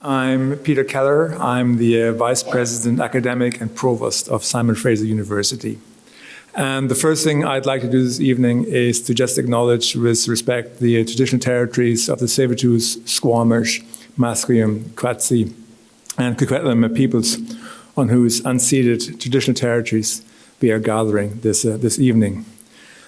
I'm Peter Keller. I'm the Vice President, Academic and Provost of Simon Fraser University. And the first thing I'd like to do this evening is to just acknowledge with respect the traditional territories of the Tsleil-Waututh, Squamish, Musqueam, Quechua, and Coquitlam peoples on whose unceded traditional territories we are gathering this evening.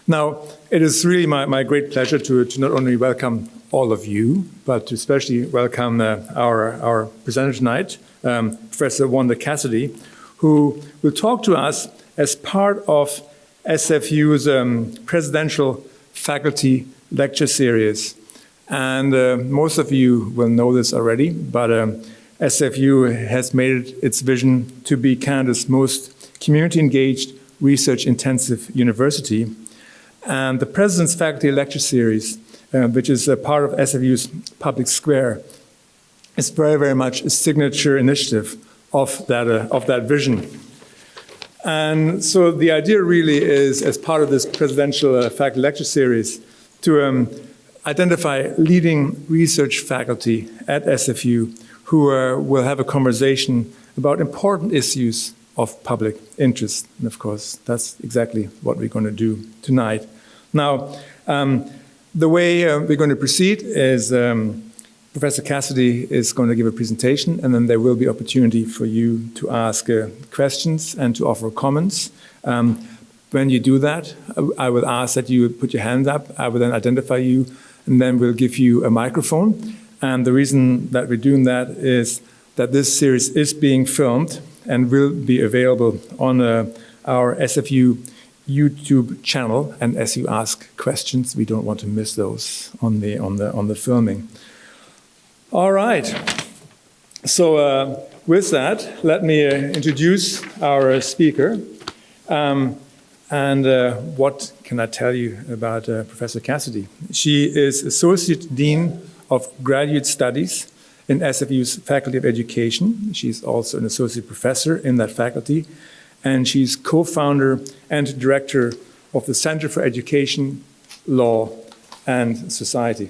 Now, it is really my great pleasure to not only welcome all of you, but to especially welcome our presenter tonight, Professor Wanda Cassidy, who will talk to us as part of SFU's presidential faculty lecture series. And most of you will know this already, but SFU has made it its vision to be Canada's most community-engaged, research-intensive university. And the President's Faculty Lecture Series, which is a part of SFU's Public Square, is very, very much a signature initiative of that vision. And so the idea really is, as part of this Presidential Faculty Lecture Series, to identify leading research faculty at SFU who will have a conversation about important issues of public interest. And of course, that's exactly what we're going to do tonight. Now, the way we're going to proceed is Professor Cassidy is going to give a presentation, and then there will be opportunity for you to ask questions and to offer comments. When you do that, I will ask that you put your hand up. I will then identify you, and then we'll give you a microphone. And the reason that we're doing that is that this series is being filmed and will be available on our SFU YouTube channel. And as you ask questions, we don't want to miss those on the filming. All right. So with that, let me introduce our speaker. And what can I tell you about Professor Cassidy? She is Associate Dean of Graduate Studies in SFU's Faculty of Education. She's also an Associate Professor in that faculty. And she's co-founder and director of the Center for Education, Law, and Society.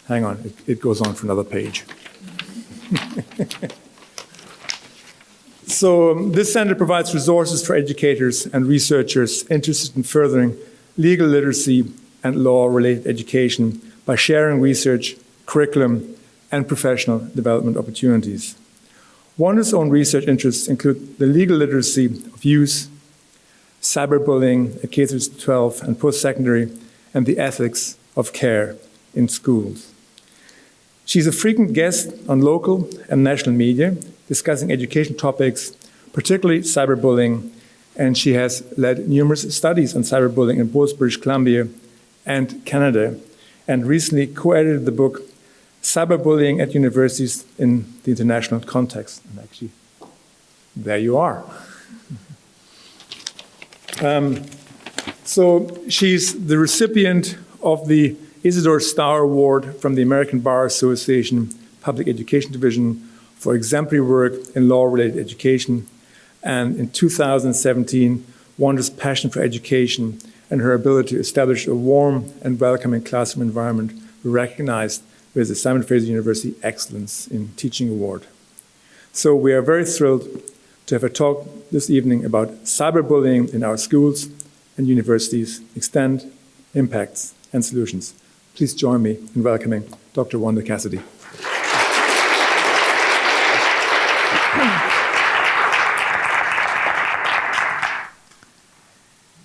Hang on, it goes on for another page. So this center provides resources for educators and researchers interested in furthering legal literacy and law-related education by sharing research, curriculum, and professional development opportunities. Wanda's own research interests include the legal literacy of youth, cyberbullying at K-12 and post-secondary, and the ethics of care in schools. She's a frequent guest on local and national media, discussing education topics, particularly cyberbullying, and she has led numerous studies on cyberbullying in both British Columbia and Canada, and recently co-edited the book Cyberbullying at Universities in the International Context. And actually, there you are. So she's the recipient of the Isidore Starr Award from the American Bar Association Public Education Division for exemplary work in law-related education. And in 2017, Wanda's passion for education and her ability to establish a warm and welcoming classroom environment were recognized with the Simon Fraser University Excellence in Teaching Award. So we are very thrilled to have a talk this evening about cyberbullying in our schools and universities, extent, impacts, and solutions. Please join me in welcoming Dr. Wanda Cassidy.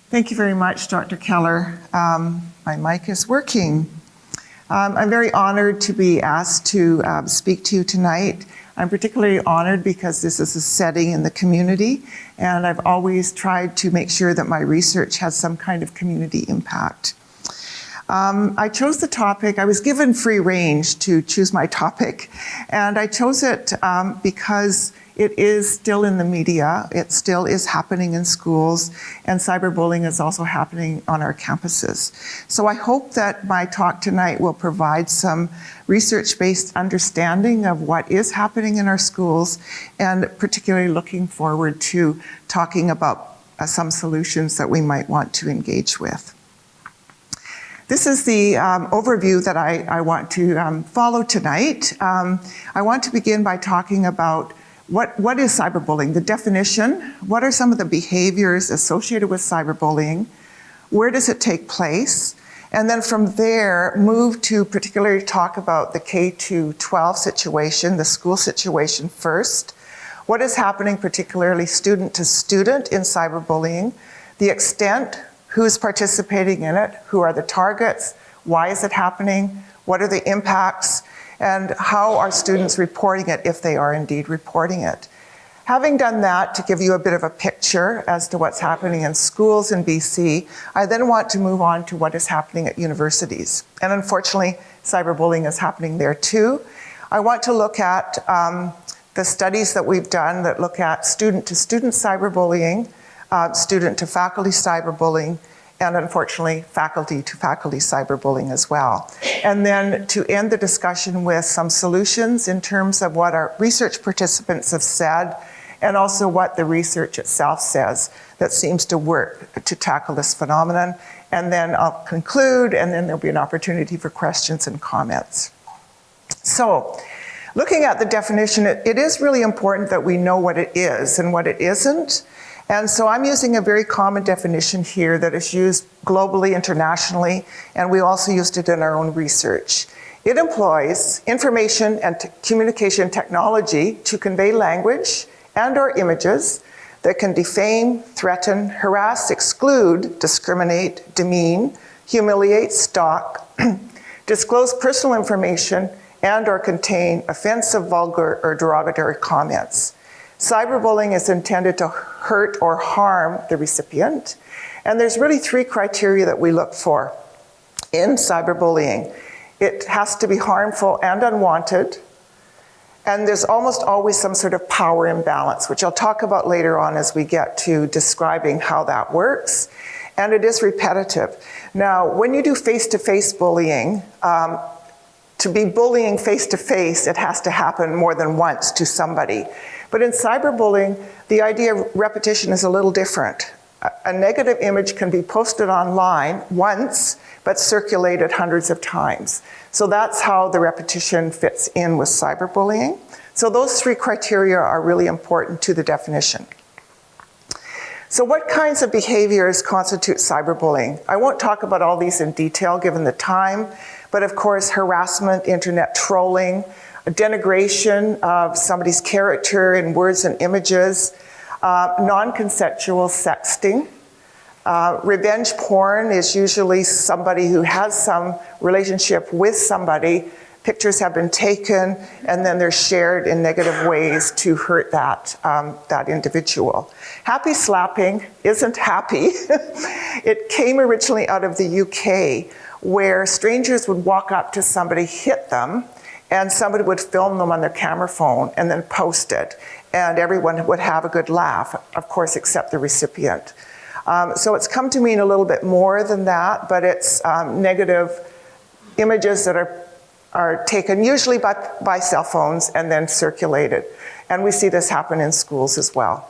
Thank you very much, Dr. Keller. My mic is working. I'm very honored to be asked to speak to you tonight. I'm particularly honored because this is a setting in the community, and I've always tried to make sure that my research has some kind of community impact. I chose the topic, I was given free range to choose my topic, and I chose it because it is still in the media, it still is happening in schools, and cyberbullying is also happening on our campuses. So I hope that my talk tonight will provide some research-based understanding of what is happening in our schools, and particularly looking forward to talking about some solutions that we might want to engage with. This is the overview that I want to follow tonight. I want to begin by talking about what is cyberbullying, the definition, what are some of the behaviors associated with cyberbullying, where does it take place, and then from there move to particularly talk about the K-12 situation, the school situation first, what is happening particularly student to student in cyberbullying, the extent, who's participating in it, who are the targets, why is it happening, what are the impacts, and how are students reporting it if they are indeed reporting it. Having done that, to give you a bit of a picture as to what's happening in schools in BC, I then want to move on to what is happening at universities. And unfortunately, cyberbullying is happening there too. I want to look at the studies that we've done that look at student-to-student cyberbullying, student-to-faculty cyberbullying, and unfortunately, faculty-to-faculty cyberbullying as well. And then to end the discussion with some solutions in terms of what our research participants have said, and also what the research itself says that seems to work to tackle this phenomenon. And then I'll conclude, and then there'll be an opportunity for questions and comments. So, looking at the definition, it is really important that we know what it is and what it isn't. And so I'm using a very common definition here that is used globally, internationally, and we also used it in our own research. It employs information and communication technology to convey language and/or images that can defame, threaten, harass, exclude, discriminate, demean, humiliate, stalk, disclose personal information, and/or contain offensive, vulgar, or derogatory comments. Cyberbullying is intended to hurt or harm the recipient, and there's really three criteria that we look for in cyberbullying. It has to be harmful and unwanted, and there's almost always some sort of power imbalance, which I'll talk about later on as we get to describing how that works, and it is repetitive. Now, when you do face-to-face bullying, to be bullying face-to-face, it has to happen more than once to somebody. But in cyberbullying, the idea of repetition is a little different. A negative image can be posted online once, but circulated hundreds of times. So that's how the repetition fits in with cyberbullying. So those three criteria are really important to the definition. So what kinds of behaviors constitute cyberbullying? I won't talk about all these in detail given the time, but of course harassment, internet trolling, denigration of somebody's character in words and images, non-consensual sexting. Revenge porn is usually somebody who has some relationship with somebody. Pictures have been taken and then they're shared in negative ways to hurt that individual. Happy slapping isn't happy. It came originally out of the UK, where strangers would walk up to somebody, hit them, and somebody would film them on their camera phone and then post it. And everyone would have a good laugh, of course, except the recipient. So it's come to mean a little bit more than that, but it's negative images that are taken usually by cell phones and then circulated. And we see this happen in schools as well.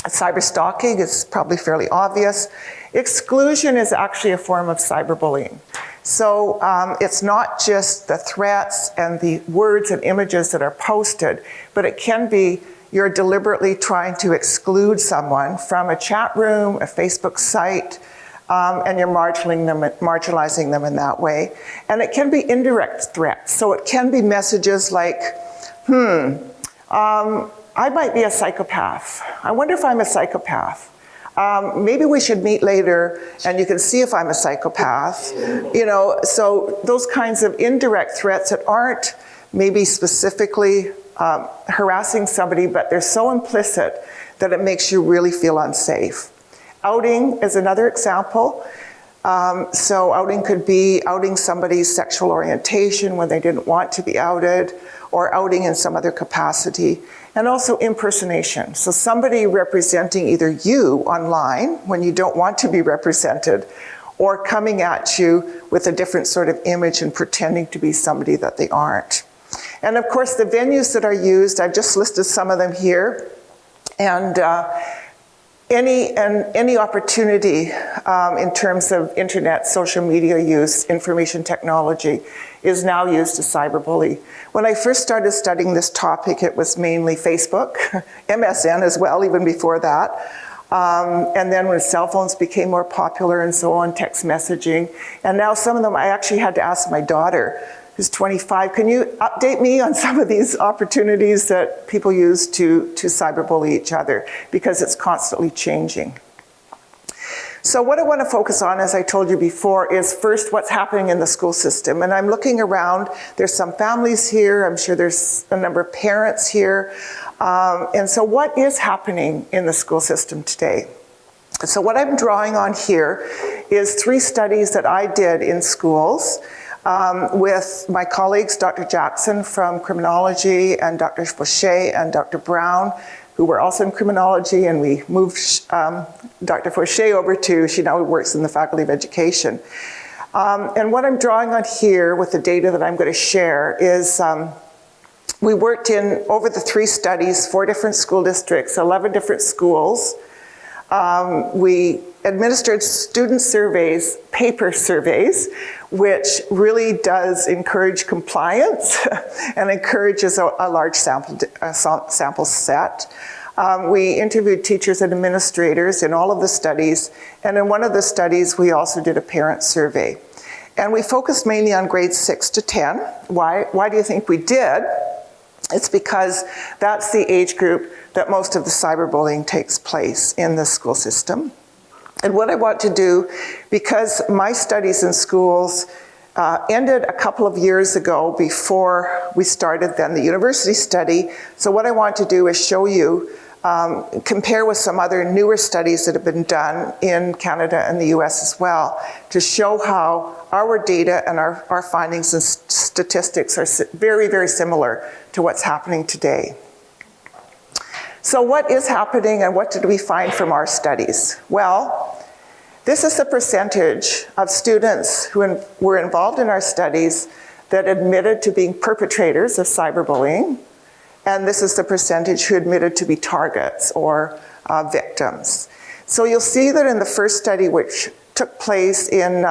Cyberstalking is probably fairly obvious. Exclusion is actually a form of cyberbullying. So it's not just the threats and the words and images that are posted, but it can be you're deliberately trying to exclude someone from a chat room, a Facebook site, and you're marginalizing them in that way. And it can be indirect threats. So it can be messages like, I might be a psychopath. I wonder if I'm a psychopath. Maybe we should meet later and you can see if I'm a psychopath. You know, so those kinds of indirect threats that aren't maybe specifically harassing somebody, but they're so implicit that it makes you really feel unsafe. Outing is another example. So outing could be outing somebody's sexual orientation when they didn't want to be outed, or outing in some other capacity. And also impersonation. So somebody representing either you online when you don't want to be represented, or coming at you with a different sort of image and pretending to be somebody that they aren't. And of course the venues that are used, I've just listed some of them here. And any opportunity in terms of internet, social media use, information technology is now used to cyberbully. When I first started studying this topic, it was mainly Facebook, MSN as well, even before that. And then when cell phones became more popular and so on, text messaging. And now some of them, I actually had to ask my daughter, who's 25, can you update me on some of these opportunities that people use to cyberbully each other? Because it's constantly changing. So what I want to focus on, as I told you before, is first what's happening in the school system. And I'm looking around, there's some families here, I'm sure there's a number of parents here. And so what is happening in the school system today? So what I'm drawing on here is 3 studies that I did in schools with my colleagues, Dr. Jackson from criminology and Dr. Fauché and Dr. Brown, who were also in criminology, and we moved Dr. Fauché over to, she now works in the Faculty of Education. And what I'm drawing on here with the data that I'm going to share is we worked in, over the 3 studies, 4 different school districts, 11 different schools. We administered student surveys, paper surveys, which really does encourage compliance and encourages a large sample set. We interviewed teachers and administrators in all of the studies, and in one of the studies we also did a parent survey. And we focused mainly on grades 6 to 10. Why do you think we did? It's because that's the age group that most of the cyberbullying takes place in the school system. And what I want to do, because my studies in schools ended a couple of years ago before we started then the university study, so what I want to do is show you, compare with some other newer studies that have been done in Canada and the US as well, to show how our data and our findings and statistics are very, very similar to what's happening today. So what is happening and what did we find from our studies? Well, this is the percentage of students who were involved in our studies that admitted to being perpetrators of cyberbullying. And this is the percentage who admitted to be targets or victims. So you'll see that in the first study, which took place in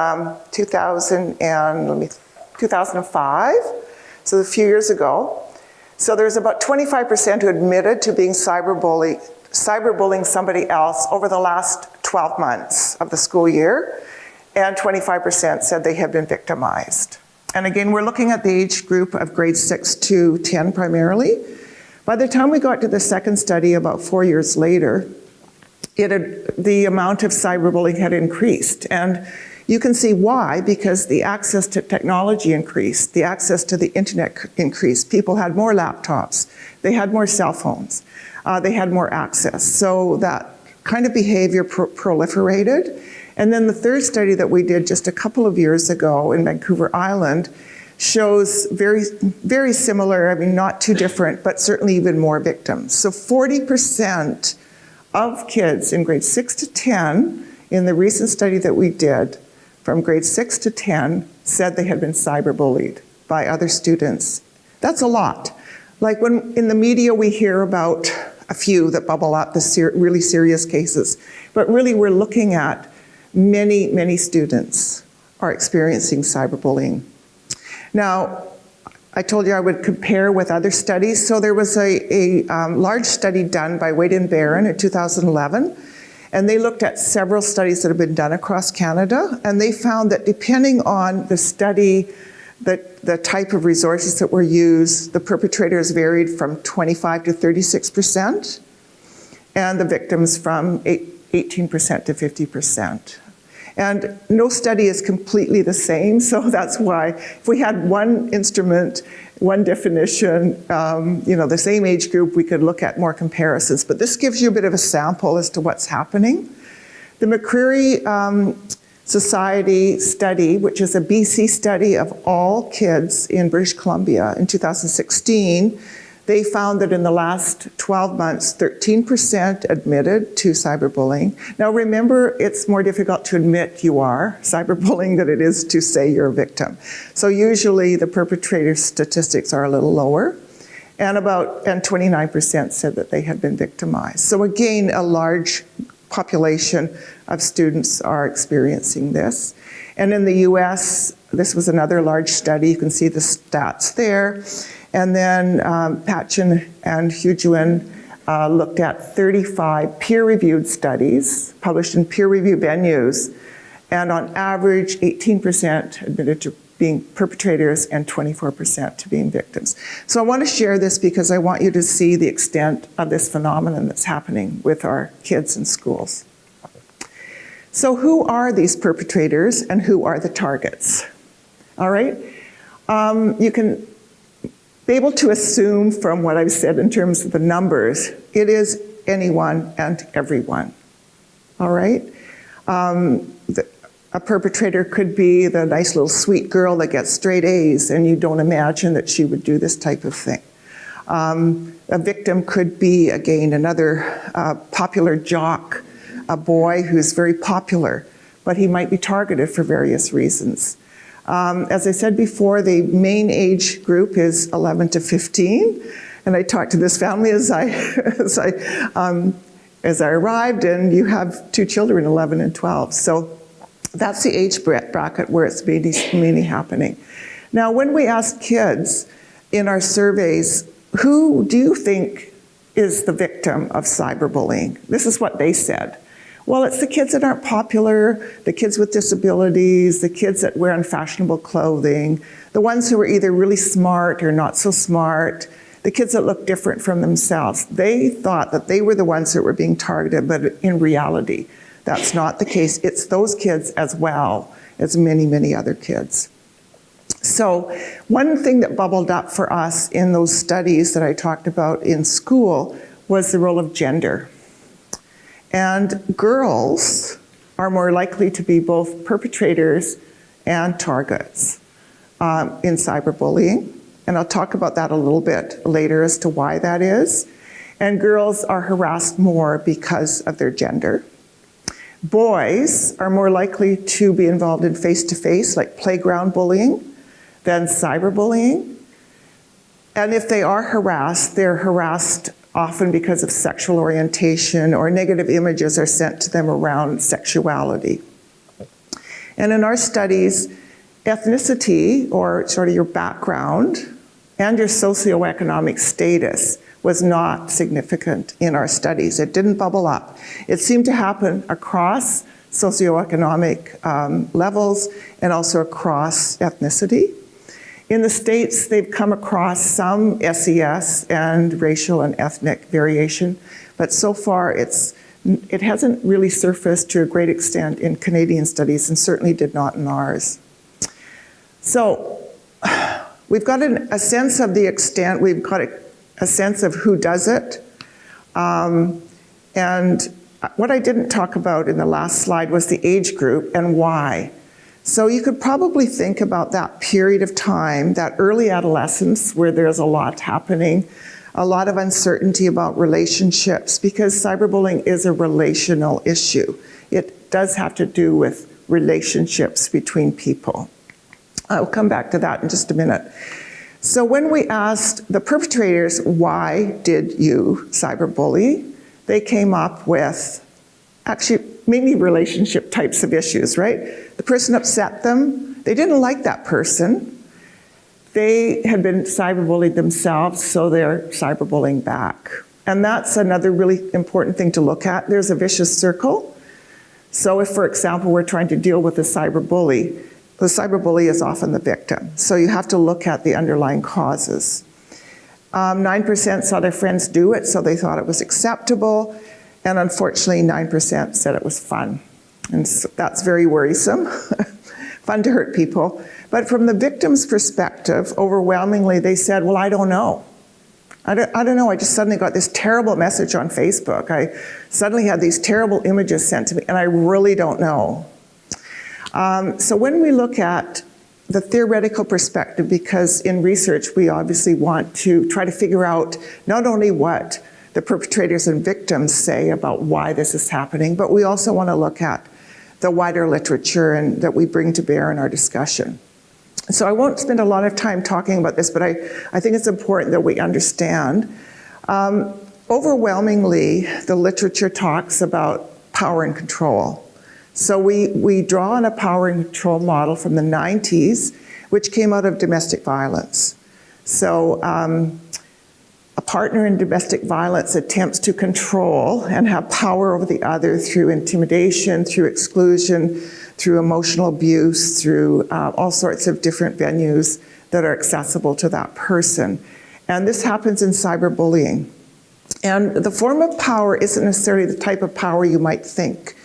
2005, so a few years ago. So there's about 25% who admitted to being cyberbullying somebody else over the last 12 months of the school year, and 25% said they have been victimized. And again, we're looking at the age group of grades 6 to 10 primarily. By the time we got to the second study, about 4 years later, the amount of cyberbullying had increased. And you can see why, because the access to technology increased, the access to the internet increased. People had more laptops, they had more cell phones, they had more access. So that kind of behavior proliferated. And then the third study that we did just a couple of years ago in Vancouver Island shows very, very similar, I mean, not too different, but certainly even more victims. So 40% of kids in grades 6 to 10 in the recent study that we did from grades 6 to 10 said they had been cyberbullied by other students. That's a lot. Like when in the media we hear about a few that bubble up, the really serious cases, but really we're looking at many, many students are experiencing cyberbullying. Now, I told you I would compare with other studies. So there was a large study done by Wade and Barron in 2011, and they looked at several studies that have been done across Canada, and they found that depending on the study, the type of resources that were used, the perpetrators varied from 25 to 36%, and the victims from 18% to 50%. And no study is completely the same, so that's why if we had one instrument, one definition, the same age group, we could look at more comparisons. But this gives you a bit of a sample as to what's happening. The McCreary Society study, which is a BC study of all kids in British Columbia in 2016, they found that in the last 12 months, 13% admitted to cyberbullying. Now remember, it's more difficult to admit you are cyberbullying than it is to say you're a victim. So usually the perpetrator statistics are a little lower, and 29% said that they had been victimized. So again, a large population of students are experiencing this. And in the US, this was another large study. You can see the stats there. And then Patchen and Huguin looked at 35 peer-reviewed studies published in peer-reviewed venues, and on average, 18% admitted to being perpetrators and 24% to being victims. So I want to share this because I want you to see the extent of this phenomenon that's happening with our kids in schools. So who are these perpetrators and who are the targets? All right? You can be able to assume from what I've said in terms of the numbers, it is anyone and everyone. All right? A perpetrator could be the nice little sweet girl that gets straight A's, and you don't imagine that she would do this type of thing. A victim could be, again, another popular jock, a boy who's very popular, but he might be targeted for various reasons. As I said before, the main age group is 11 to 15, and I talked to this family as I arrived, and you have two children, 11 and 12. So that's the age bracket where it's mainly happening. Now, when we ask kids in our surveys, who do you think is the victim of cyberbullying? This is what they said. Well, it's the kids that aren't popular, the kids with disabilities, the kids that wear unfashionable clothing, the ones who are either really smart or not so smart, the kids that look different from themselves. They thought that they were the ones that were being targeted, but in reality, that's not the case. It's those kids as well as many, many other kids. So one thing that bubbled up for us in those studies that I talked about in school was the role of gender. And girls are more likely to be both perpetrators and targets in cyberbullying. And I'll talk about that a little bit later as to why that is. And girls are harassed more because of their gender. Boys are more likely to be involved in face-to-face, like playground bullying, than cyberbullying. And if they are harassed, they're harassed often because of sexual orientation, or negative images are sent to them around sexuality. And in our studies, ethnicity, or sort of your background, and your socioeconomic status was not significant in our studies. It didn't bubble up. It seemed to happen across socioeconomic levels and also across ethnicity. In the States, they've come across some SES and racial and ethnic variation, but so far it hasn't really surfaced to a great extent in Canadian studies, and certainly did not in ours. So we've got a sense of the extent, we've got a sense of who does it. And what I didn't talk about in the last slide was the age group and why. So you could probably think about that period of time, that early adolescence where there's a lot happening, a lot of uncertainty about relationships, because cyberbullying is a relational issue. It does have to do with relationships between people. I'll come back to that in just a minute. So when we asked the perpetrators, why did you cyberbully? They came up with actually mainly relationship types of issues, right? The person upset them. They didn't like that person. They had been cyberbullied themselves, so they're cyberbullying back. And that's another really important thing to look at. There's a vicious circle. So if, for example, we're trying to deal with a cyberbully, the cyberbully is often the victim. So you have to look at the underlying causes. 9% saw their friends do it, so they thought it was acceptable. And unfortunately, 9% said it was fun. And so that's very worrisome. Fun to hurt people. But from the victim's perspective, overwhelmingly, they said, well, I don't know. I don't know, I just suddenly got this terrible message on Facebook. I suddenly had these terrible images sent to me, and I really don't know. So when we look at the theoretical perspective, because in research we obviously want to try to figure out not only what the perpetrators and victims say about why this is happening, but we also want to look at the wider literature and that we bring to bear in our discussion. So I won't spend a lot of time talking about this, but I think it's important that we understand. Overwhelmingly, the literature talks about power and control. So we draw on a power and control model from the 90s, which came out of domestic violence. So a partner in domestic violence attempts to control and have power over the other through intimidation, through exclusion, through emotional abuse, through all sorts of different venues that are accessible to that person. And this happens in cyberbullying. And the form of power isn't necessarily the type of power you might think.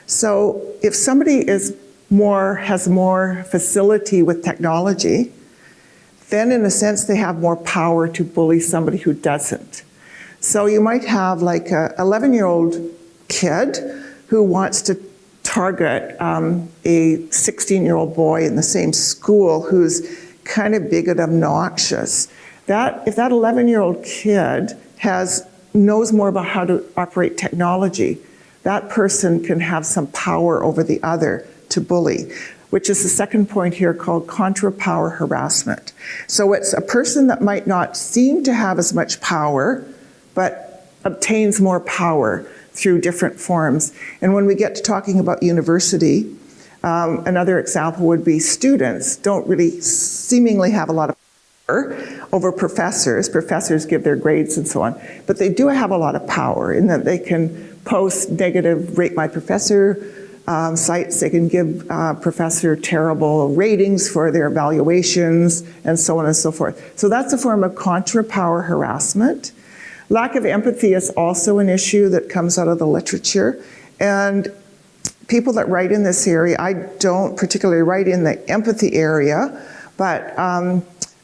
So if somebody has more facility with technology, then in a sense they have more power to bully somebody who doesn't. So you might have like a 11-year-old kid who wants to target a 16-year-old boy in the same school who's kind of big and obnoxious. If that 11-year-old kid knows more about how to operate technology, that person can have some power over the other to bully, which is the second point here called contra-power harassment. So it's a person that might not seem to have as much power, but obtains more power through different forms. And when we get to talking about university, another example would be students don't really seemingly have a lot of power over professors. Professors give their grades and so on, but they do have a lot of power in that they can post negative rate my professor sites. They can give professor terrible ratings for their evaluations and so on and so forth. So that's a form of contra-power harassment. Lack of empathy is also an issue that comes out of the literature. And people that write in this area, I don't particularly write in the empathy area, but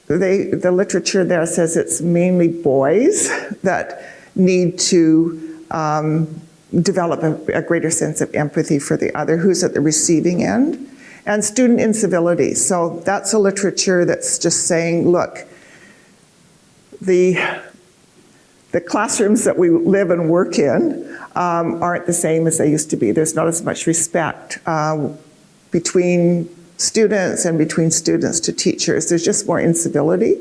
the literature there says it's mainly boys that need to develop a greater sense of empathy for the other who's at the receiving end, and student incivility. So that's a literature that's just saying, look, the classrooms that we live and work in aren't the same as they used to be. There's not as much respect between students and between students to teachers. There's just more incivility.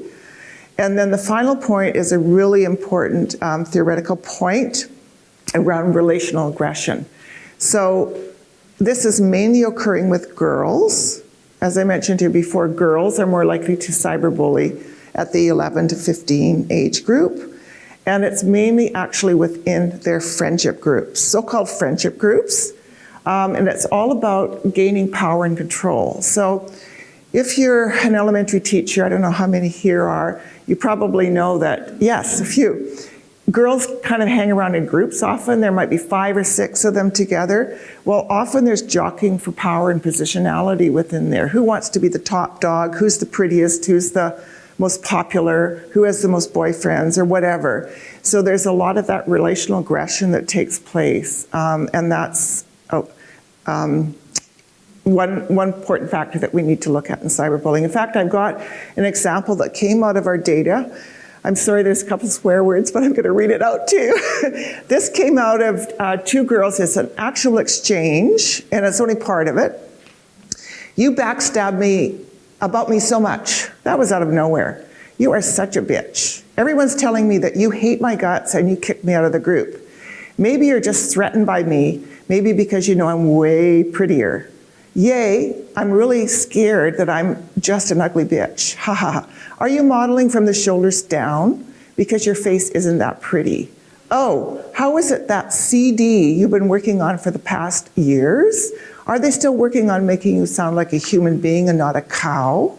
And then the final point is a really important theoretical point around relational aggression. So this is mainly occurring with girls. As I mentioned to you before, girls are more likely to cyberbully at the 11 to 15 age group. And it's mainly actually within their friendship groups, so-called friendship groups. And it's all about gaining power and control. So if you're an elementary teacher, I don't know how many here are, you probably know that, yes, a few. Girls kind of hang around in groups often. There might be 5 or 6 of them together. Well, often there's jockeying for power and positionality within there. Who wants to be the top dog? Who's the prettiest? Who's the most popular? Who has the most boyfriends or whatever? So there's a lot of that relational aggression that takes place. And that's one important factor that we need to look at in cyberbullying. In fact, I've got an example that came out of our data. I'm sorry, there's a couple swear words, but I'm going to read it out to you. This came out of 2 girls. It's an actual exchange, and it's only part of it. You backstabbed me about me so much. That was out of nowhere. You are such a bitch. Everyone's telling me that you hate my guts and you kicked me out of the group. Maybe you're just threatened by me, maybe because you know I'm way prettier. Yay, I'm really scared that I'm just an ugly bitch. Ha ha ha. Are you modeling from the shoulders down because your face isn't that pretty? Oh, how is it that CD you've been working on for the past years? Are they still working on making you sound like a human being and not a cow?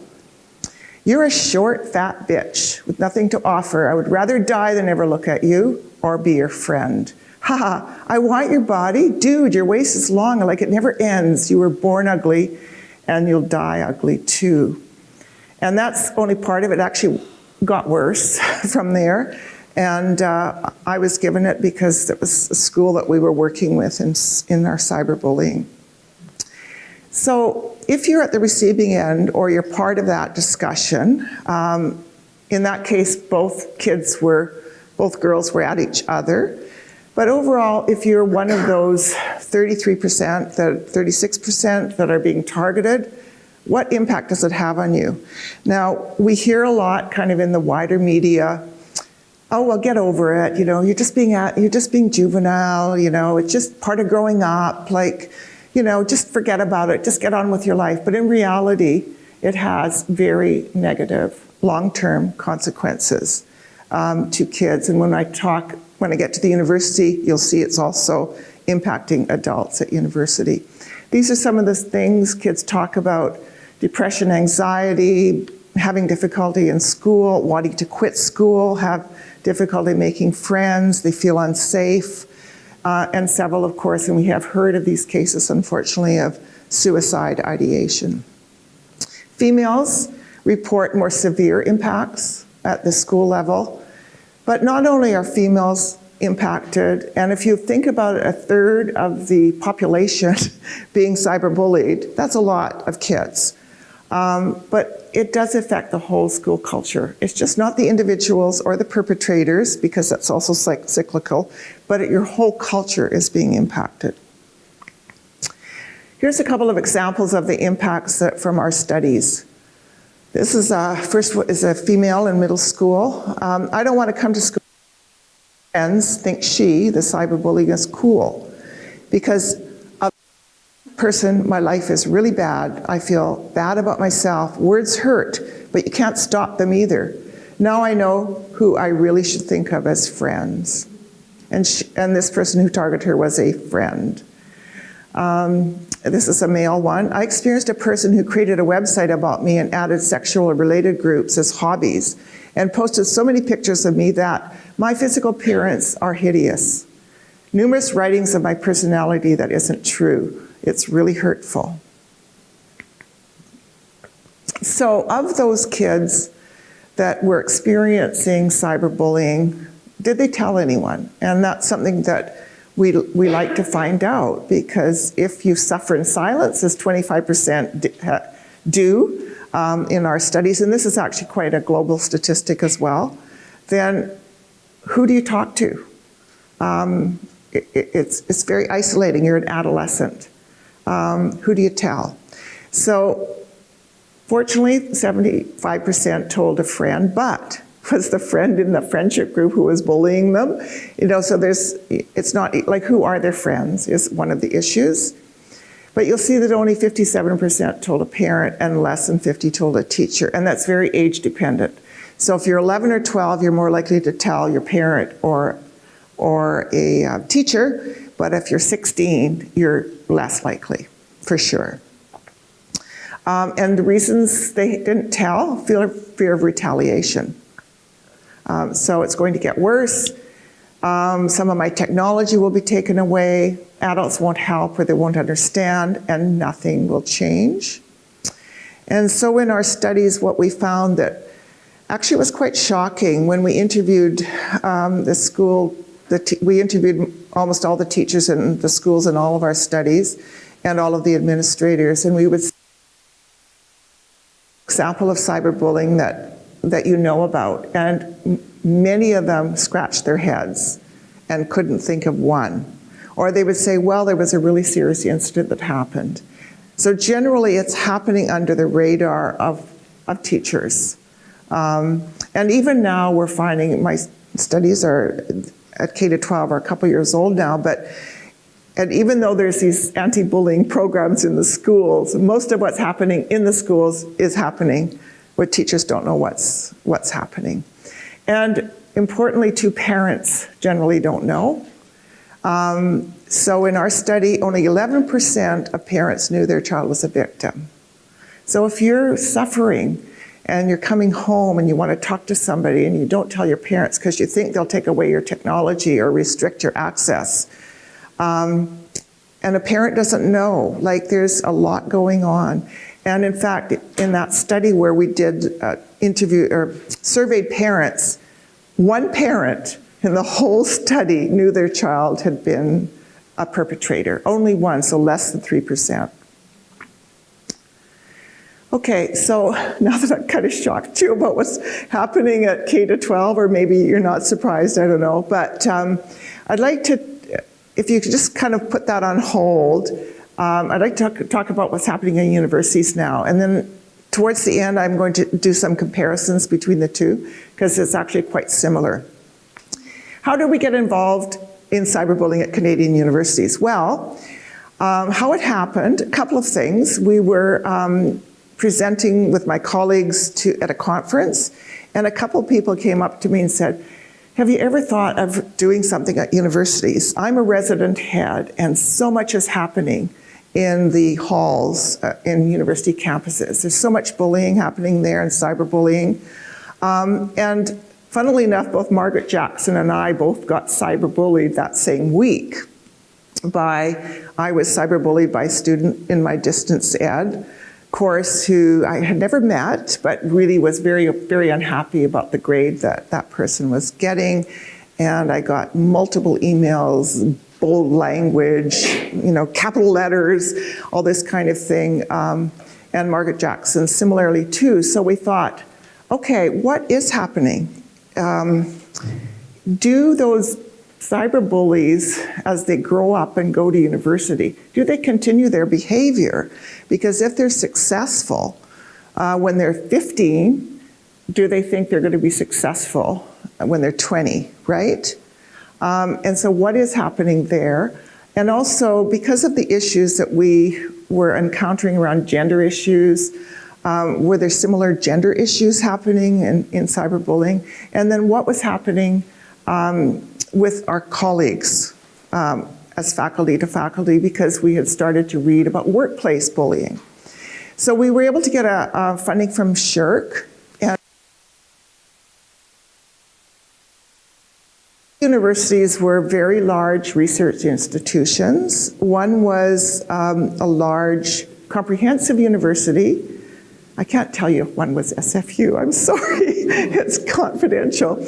You're a short, fat bitch with nothing to offer. I would rather die than ever look at you or be your friend. Haha, I want your body. Dude, your waist is long, like it never ends. You were born ugly and you'll die ugly too. And that's only part of it. It actually got worse from there. And I was given it because it was a school that we were working with in our cyberbullying. So if you're at the receiving end or you're part of that discussion, in that case, both girls were at each other. But overall, if you're one of those 33%, 36% that are being targeted, what impact does it have on you? Now, we hear a lot kind of in the wider media, oh, well, get over it, you're just being juvenile, it's just part of growing up, like, just forget about it, just get on with your life. But in reality, it has very negative long-term consequences to kids. And when I get to the university, you'll see it's also impacting adults at university. These are some of the things kids talk about: depression, anxiety, having difficulty in school, wanting to quit school, have difficulty making friends, they feel unsafe, and several, of course, and we have heard of these cases, unfortunately, of suicide ideation. Females report more severe impacts at the school level, but not only are females impacted, and if you think about it, a third of the population being cyberbullied, that's a lot of kids. But it does affect the whole school culture. It's just not the individuals or the perpetrators, because that's also cyclical, but your whole culture is being impacted. Here's a couple of examples of the impacts from our studies. This is first is a female in middle school. I don't want to come to school. Friends think the cyberbullying, is cool, because person, my life is really bad. I feel bad about myself. Words hurt, but you can't stop them either. Now I know who I really should think of as friends. And this person who targeted her was a friend. This is a male one. I experienced a person who created a website about me and added sexual or related groups as hobbies and posted so many pictures of me that my physical appearance are hideous. Numerous writings of my personality that isn't true. It's really hurtful. So of those kids that were experiencing cyberbullying, did they tell anyone? And that's something that we like to find out, because if you suffer in silence, as 25% do in our studies, and this is actually quite a global statistic as well, then who do you talk to? It's very isolating. You're an adolescent. Who do you tell? So fortunately, 75% told a friend, but was the friend in the friendship group who was bullying them. So it's not like, who are their friends is one of the issues. But you'll see that only 57% told a parent and less than 50 told a teacher, and that's very age dependent. So if you're 11 or 12, you're more likely to tell your parent or a teacher, but if you're 16, you're less likely, for sure. And the reasons they didn't tell, fear of retaliation. So it's going to get worse. Some of my technology will be taken away. Adults won't help, or they won't understand, and nothing will change. And so in our studies, what we found that actually was quite shocking when we interviewed the school. We interviewed almost all the teachers in the schools in all of our studies and all of the administrators, and we would see an example of cyberbullying that you know about, and many of them scratched their heads and couldn't think of one. Or they would say, well, there was a really serious incident that happened. So generally it's happening under the radar of teachers. And even now we're finding, my studies are at K-12 are a couple years old now, and even though there's these anti-bullying programs in the schools, most of what's happening in the schools is happening where teachers don't know what's happening. And importantly, too, parents generally don't know. So in our study, only 11% of parents knew their child was a victim. So if you're suffering and you're coming home and you want to talk to somebody and you don't tell your parents because you think they'll take away your technology or restrict your access, and a parent doesn't know, like, there's a lot going on. And in fact, in that study where we did surveyed parents, one parent in the whole study knew their child had been a perpetrator. Only one, so less than 3%. Okay, so now that I'm kind of shocked too about what's happening at K-12, or maybe you're not surprised, I don't know, but I'd like to, if you could just kind of put that on hold, I'd like to talk about what's happening in universities now, and then towards the end I'm going to do some comparisons between the two, because it's actually quite similar. How do we get involved in cyberbullying at Canadian universities? Well, how it happened, a couple of things. We were presenting with my colleagues at a conference, and a couple of people came up to me and said, have you ever thought of doing something at universities? I'm a resident head, and so much is happening in the halls, in university campuses. There's so much bullying happening there and cyberbullying. And funnily enough, both Margaret Jackson and I both got cyberbullied that same week. I was cyberbullied by a student in my distance ed course who I had never met, but really was very, very unhappy about the grade that that person was getting. And I got multiple emails, bold language, capital letters, all this kind of thing. And Margaret Jackson similarly too. So we thought, okay, what is happening? Do those cyberbullies, as they grow up and go to university, do they continue their behavior? Because if they're successful when they're 15, do they think they're going to be successful when they're 20, right? And so what is happening there? And also, because of the issues that we were encountering around gender issues, were there similar gender issues happening in cyberbullying? And then what was happening with our colleagues as faculty to faculty, because we had started to read about workplace bullying. So we were able to get a funding from SHIRK. And universities were very large research institutions. One was a large comprehensive university. I can't tell you if one was SFU, I'm sorry, it's confidential.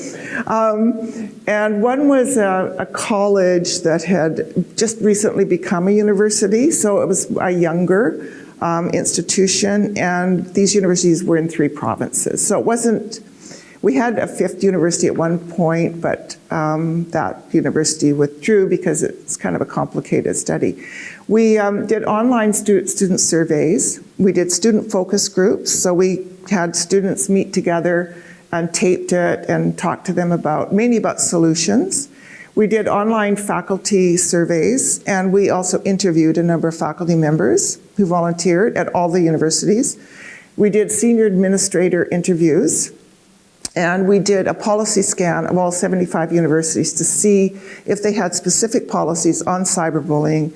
And one was a college that had just recently become a university, so it was a younger institution, and these universities were in 3 provinces. So it wasn't, we had a 5th university at one point, but that university withdrew because it's kind of a complicated study. We did online student surveys. We did student focus groups. So we had students meet together and taped it and talked to them mainly about solutions. We did online faculty surveys, and we also interviewed a number of faculty members who volunteered at all the universities. We did senior administrator interviews, and we did a policy scan of all 75 universities to see if they had specific policies on cyberbullying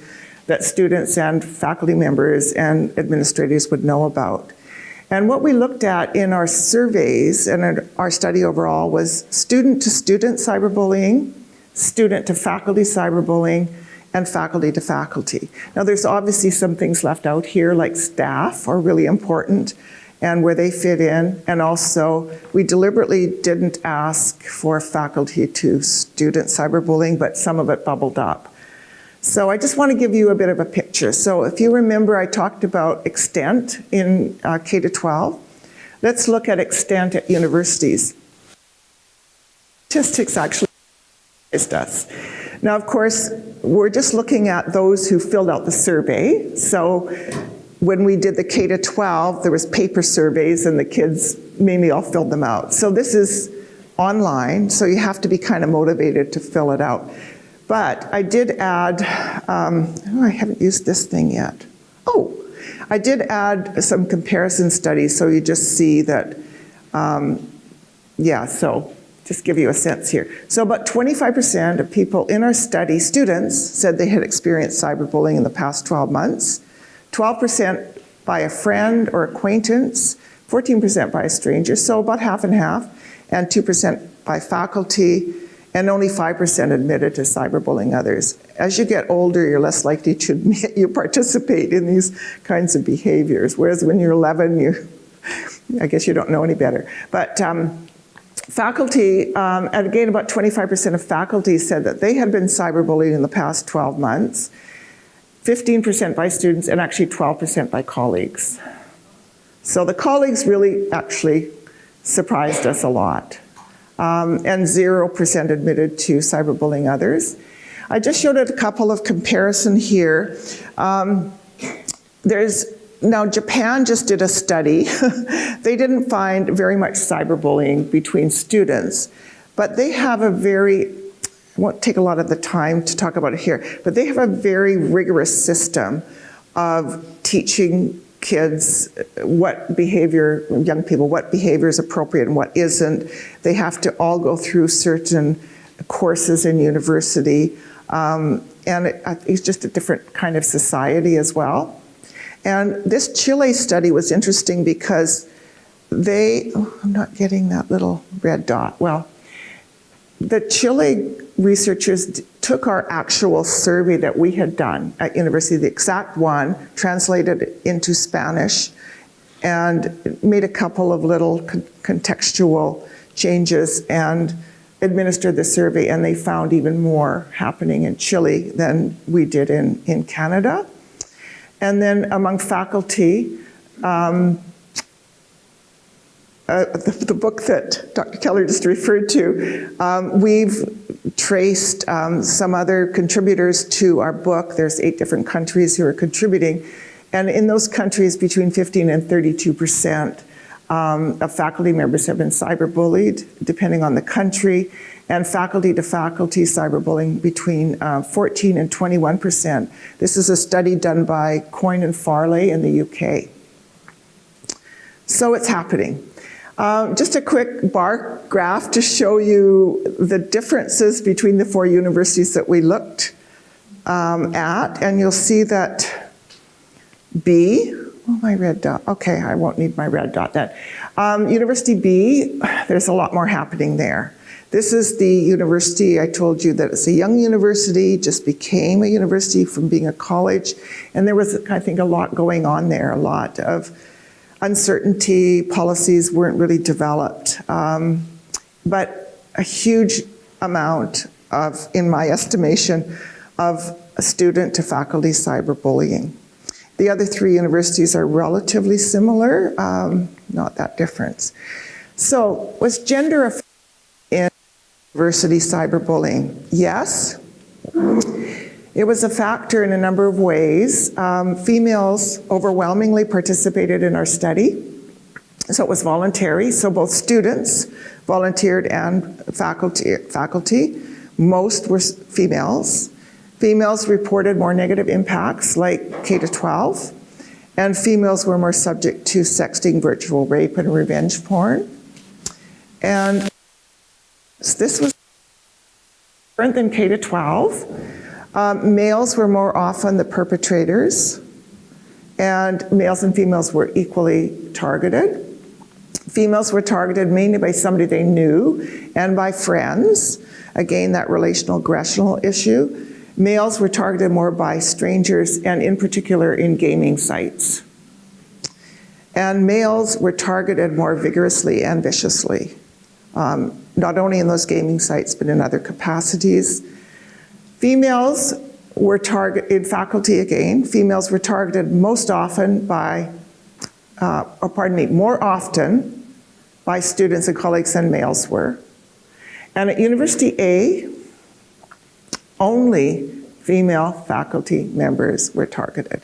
that students and faculty members and administrators would know about. And what we looked at in our surveys and in our study overall was student-to-student cyberbullying, student-to-faculty cyberbullying, and faculty-to-faculty. Now there's obviously some things left out here, like staff are really important and where they fit in, and also we deliberately didn't ask for faculty-to-student cyberbullying, but some of it bubbled up. So I just want to give you a bit of a picture. So if you remember, I talked about extent in K-12. Let's look at extent at universities. Statistics actually us. Now, of course, we're just looking at those who filled out the survey. So when we did the K-12, there was paper surveys and the kids mainly all filled them out. So this is online, so you have to be kind of motivated to fill it out. But I did add, I haven't used this thing yet. Oh, I did add some comparison studies so you just see that, so just give you a sense here. So about 25% of people in our study, students, said they had experienced cyberbullying in the past 12 months, 12% by a friend or acquaintance, 14% by a stranger, so about half and half, and 2% by faculty, and only 5% admitted to cyberbullying others. As you get older, you're less likely to admit you participate in these kinds of behaviors, whereas when you're 11, I guess you don't know any better. But faculty, and again, about 25% of faculty said that they had been cyberbullied in the past 12 months, 15% by students, and actually 12% by colleagues. So the colleagues really actually surprised us a lot. And 0% admitted to cyberbullying others. I just showed a couple of comparison here. Now Japan just did a study. They didn't find very much cyberbullying between students, but they have a very won't take a lot of the time to talk about it here, but they have a very rigorous system of teaching kids what behavior, young people, what behavior is appropriate and what isn't. They have to all go through certain courses in university, and it's just a different kind of society as well. And this Chile study was interesting because I'm not getting that little red dot. Well, the Chile researchers took our actual survey that we had done at university, the exact one, translated it into Spanish, and made a couple of little contextual changes and administered the survey, and they found even more happening in Chile than we did in Canada. And then among faculty, the book that Dr. Keller just referred to, we've traced some other contributors to our book. There's 8 different countries who are contributing. And in those countries, between 15 and 32% of faculty members have been cyberbullied, depending on the country. And faculty to faculty cyberbullying between 14 and 21%. This is a study done by Coyne and Farley in the UK. So it's happening. Just a quick bar graph to show you the differences between the 4 universities that we looked at, and you'll see that B, my red dot, okay, I won't need my red dot then. University B, there's a lot more happening there. This is the university, I told you that it's a young university, just became a university from being a college, and there was, I think, a lot going on there, a lot of uncertainty, policies weren't really developed, but a huge amount of, in my estimation, of student to faculty cyberbullying. The other 3 universities are relatively similar, not that difference. So, was gender a factor in university cyberbullying? Yes. It was a factor in a number of ways. Females overwhelmingly participated in our study, so it was voluntary. So both students volunteered and faculty. Most were females. Females reported more negative impacts like K-12, and females were more subject to sexting, virtual rape, and revenge porn. And this was different than K-12. Males were more often the perpetrators, and males and females were equally targeted. Females were targeted mainly by somebody they knew and by friends. Again, that relational aggressional issue. Males were targeted more by strangers and in particular in gaming sites. And males were targeted more vigorously and viciously, not only in those gaming sites but in other capacities. Females were targeted, in faculty again, females were targeted most often by, more often by students and colleagues than males were. And at University A, only female faculty members were targeted.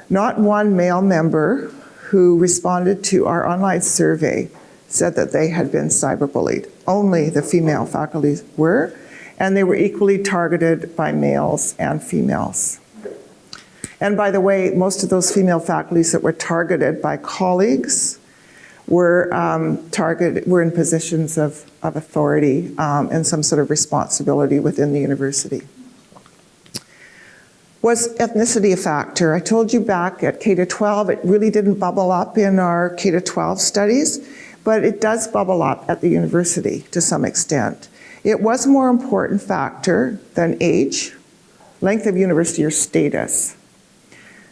Not one male member who responded to our online survey said that they had been cyberbullied. Only the female faculty were, and they were equally targeted by males and females. And by the way, most of those female faculties that were targeted by colleagues were in positions of authority and some sort of responsibility within the university. Was ethnicity a factor? I told you back at K-12, it really didn't bubble up in our K-12 studies, but it does bubble up at the university to some extent. It was a more important factor than age, length of university, or status.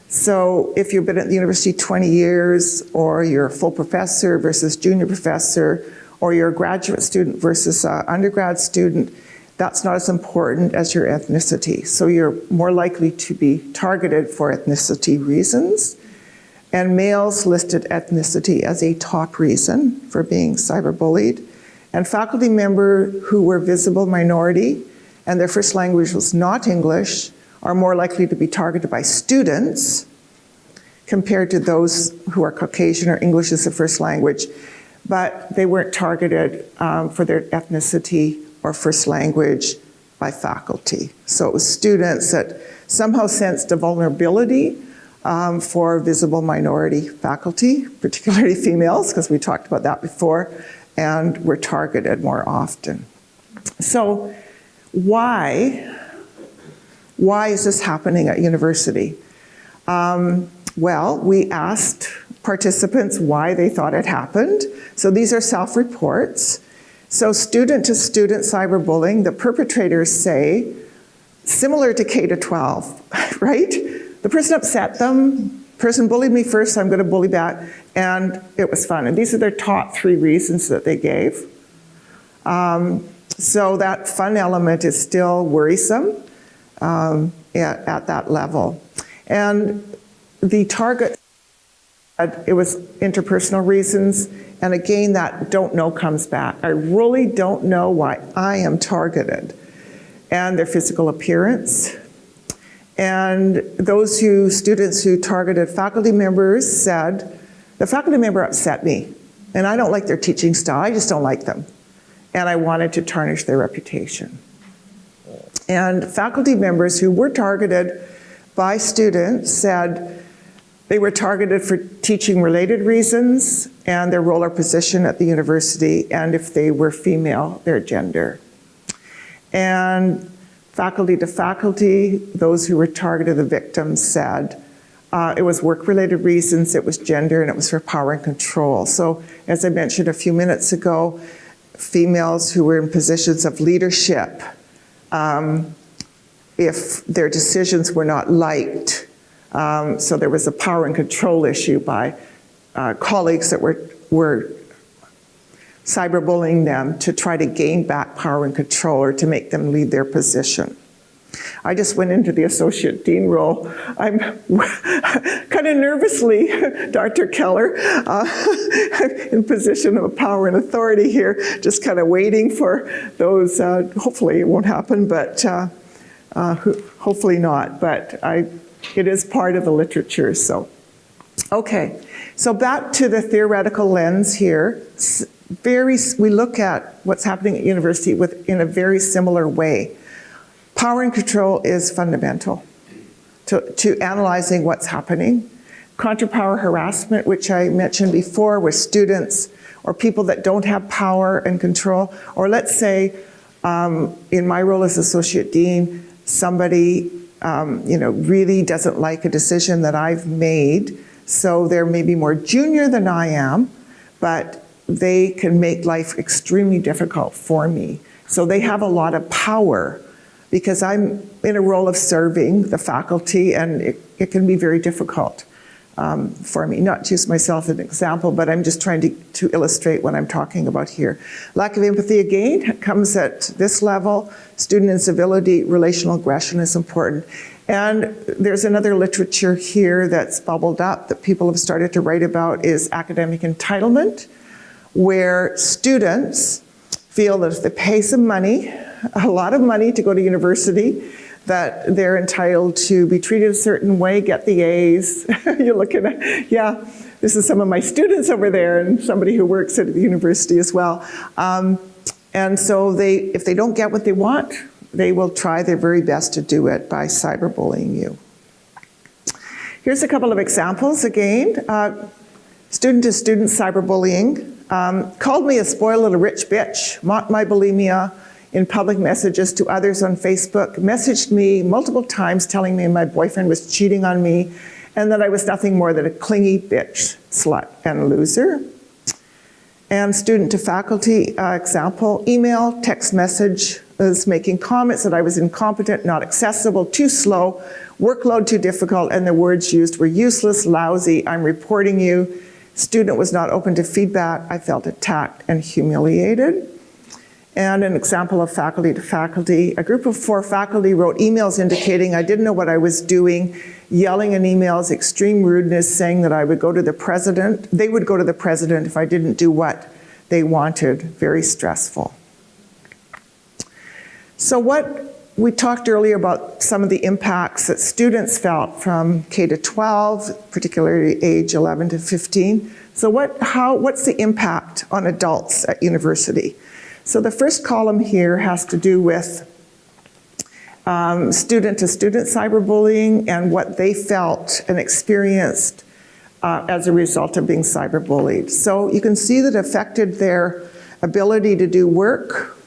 So if you've been at the university 20 years, or you're a full professor versus junior professor, or you're a graduate student versus an undergrad student, that's not as important as your ethnicity. So you're more likely to be targeted for ethnicity reasons. And males listed ethnicity as a top reason for being cyberbullied. And faculty members who were visible minority and their first language was not English are more likely to be targeted by students compared to those who are Caucasian or English as a first language, but they weren't targeted for their ethnicity or first language by faculty. So it was students that somehow sensed a vulnerability for visible minority faculty, particularly females, because we talked about that before, and were targeted more often. So why is this happening at university? Well, we asked participants why they thought it happened. So these are self-reports. So student-to-student cyberbullying, the perpetrators say, similar to K-12, right? The person upset them, person bullied me first, so I'm going to bully back, and it was fun. And these are their top 3 reasons that they gave. So that fun element is still worrisome at that level. And the target, it was interpersonal reasons, and again, that don't know comes back. I really don't know why I am targeted. And their physical appearance. And those students who targeted faculty members said, the faculty member upset me, and I don't like their teaching style, I just don't like them. And I wanted to tarnish their reputation. And faculty members who were targeted by students said they were targeted for teaching related reasons and their role or position at the university, and if they were female, their gender. And faculty to faculty, those who were targeted, the victims, said it was work-related reasons, it was gender, and it was for power and control. So as I mentioned a few minutes ago, females who were in positions of leadership, if their decisions were not liked, so there was a power and control issue by colleagues that were cyberbullying them to try to gain back power and control or to make them leave their position. I just went into the associate dean role. I'm kind of nervously, Dr. Keller, in position of power and authority here, just kind of waiting for those, hopefully it won't happen, but hopefully not, but it is part of the literature, so. Okay, so back to the theoretical lens here. We look at what's happening at university in a very similar way. Power and control is fundamental to analyzing what's happening. Contra-power harassment, which I mentioned before, with students or people that don't have power and control, or let's say, in my role as associate dean, somebody really doesn't like a decision that I've made, so they're maybe more junior than I am, but they can make life extremely difficult for me. So they have a lot of power because I'm in a role of serving the faculty, and it can be very difficult for me. Not to use myself as an example, but I'm just trying to illustrate what I'm talking about here. Lack of empathy, again, comes at this level. Student incivility, relational aggression is important. And there's another literature here that's bubbled up that people have started to write about, is academic entitlement, where students feel that if they pay some money, a lot of money to go to university, that they're entitled to be treated a certain way, get the A's. You're looking at, yeah, this is some of my students over there and somebody who works at the university as well. And so if they don't get what they want, they will try their very best to do it by cyberbullying you. Here's a couple of examples again. Student-to-student cyberbullying. Called me a spoiled little rich bitch, mocked my bulimia in public messages to others on Facebook, messaged me multiple times telling me my boyfriend was cheating on me and that I was nothing more than a clingy bitch, slut, and loser. And student to faculty example, email, text message, was making comments that I was incompetent, not accessible, too slow, workload too difficult, and the words used were useless, lousy, I'm reporting you. Student was not open to feedback. I felt attacked and humiliated. And an example of faculty to faculty, a group of 4 faculty wrote emails indicating I didn't know what I was doing, yelling in emails, extreme rudeness, saying that I would go to the president. They would go to the president if I didn't do what they wanted. Very stressful. So we talked earlier about some of the impacts that students felt from K to 12, particularly age 11 to 15. So what's the impact on adults at university? So the first column here has to do with student-to-student cyberbullying, and what they felt and experienced as a result of being cyberbullied. So you can see that it affected their ability to do work.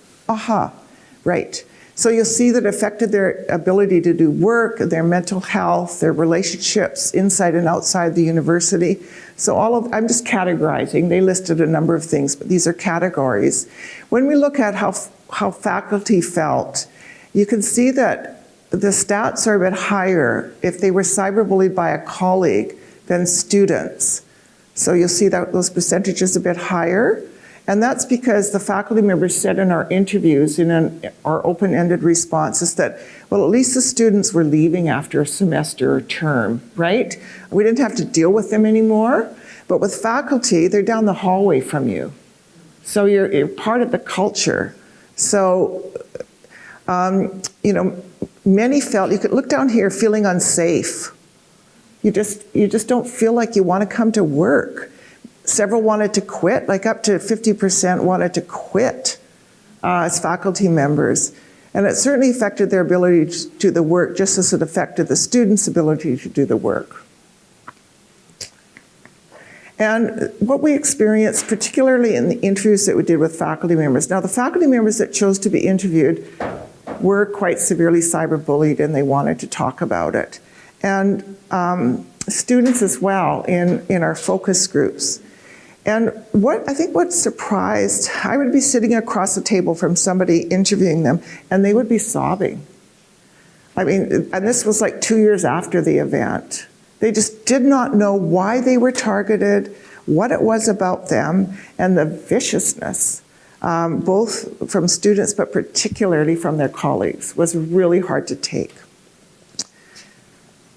Right. So you'll see that it affected their ability to do work, their mental health, their relationships inside and outside the university. So I'm just categorizing. They listed a number of things, but these are categories. When we look at how faculty felt, you can see that the stats are a bit higher if they were cyberbullied by a colleague than students. So you'll see that those percentages a bit higher. And that's because the faculty members said in our interviews, in our open-ended responses that, well, at least the students were leaving after a semester or term, right? We didn't have to deal with them anymore. But with faculty, they're down the hallway from you. So you're part of the culture. So, many felt, you could look down here feeling unsafe. You just don't feel like you want to come to work. Several wanted to quit, like up to 50% wanted to quit as faculty members. And it certainly affected their ability to do the work just as it affected the students' ability to do the work. And what we experienced, particularly in the interviews that we did with faculty members. Now, the faculty members that chose to be interviewed were quite severely cyberbullied, and they wanted to talk about it. And students as well in our focus groups. And what surprised, I would be sitting across the table from somebody interviewing them, and they would be sobbing. I mean, and this was like 2 years after the event. They just did not know why they were targeted, what it was about them, and the viciousness, both from students, but particularly from their colleagues, was really hard to take.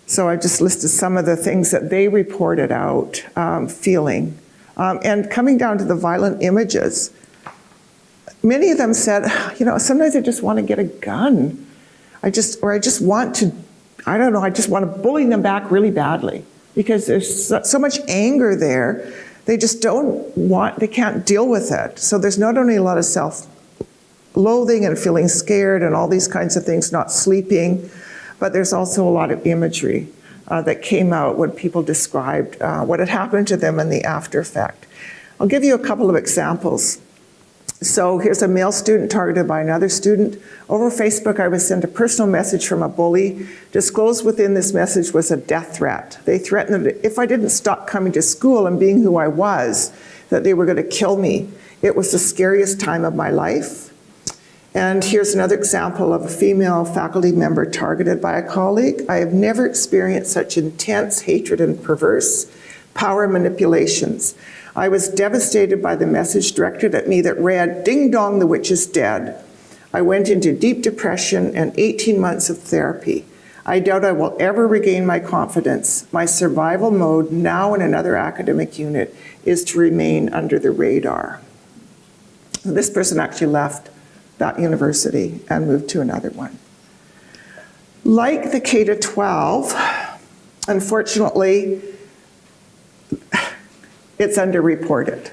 So I just listed some of the things that they reported out feeling. And coming down to the violent images, many of them said, sometimes I just want to get a gun. I just want to bully them back really badly because there's so much anger there. They just they can't deal with it. So there's not only a lot of self-loathing and feeling scared and all these kinds of things, not sleeping, but there's also a lot of imagery that came out when people described what had happened to them and the after effect. I'll give you a couple of examples. So here's a male student targeted by another student. Over Facebook, I was sent a personal message from a bully. Disclosed within this message was a death threat. They threatened that if I didn't stop coming to school and being who I was, that they were going to kill me. It was the scariest time of my life. And here's another example of a female faculty member targeted by a colleague. I have never experienced such intense hatred and perverse power manipulations. I was devastated by the message directed at me that read, "Ding dong, the witch is dead." I went into deep depression and 18 months of therapy. I doubt I will ever regain my confidence. My survival mode, now in another academic unit, is to remain under the radar. This person actually left that university and moved to another one. Like the K-12, unfortunately, it's underreported.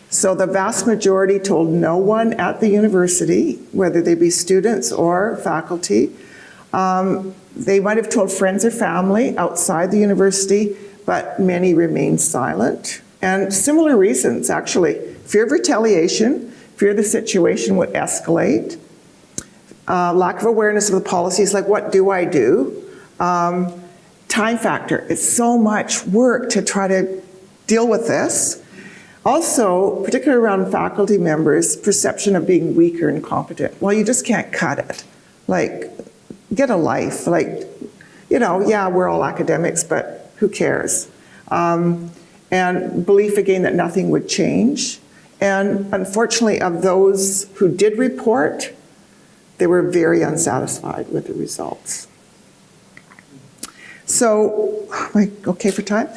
So the vast majority told no one at the university, whether they be students or faculty. They might have told friends or family outside the university, but many remained silent. And similar reasons, actually. Fear of retaliation, fear the situation would escalate, lack of awareness of the policies, like what do I do? Time factor, it's so much work to try to deal with this. Also, particularly around faculty members, perception of being weak or incompetent. Well, you just can't cut it. Like, get a life. Like, yeah, we're all academics, but who cares? And belief, again, that nothing would change. And unfortunately, of those who did report, they were very unsatisfied with the results. So, am I okay for time?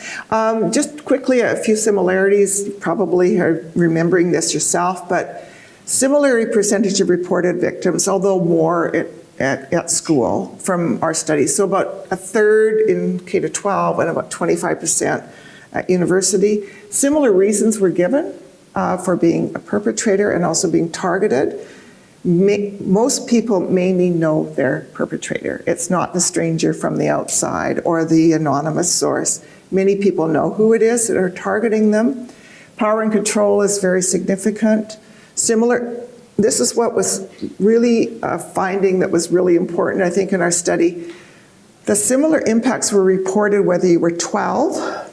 Just quickly, a few similarities. You probably are remembering this yourself, but similar percentage of reported victims, although more at school from our studies. So about a third in K-12 and about 25% at university. Similar reasons were given for being a perpetrator and also being targeted. most people mainly know their perpetrator. It's not the stranger from the outside or the anonymous source. Many people know who it is that are targeting them. Power and control is very significant. This is what was really a finding that was really important, I think, in our study. The similar impacts were reported whether you were 12,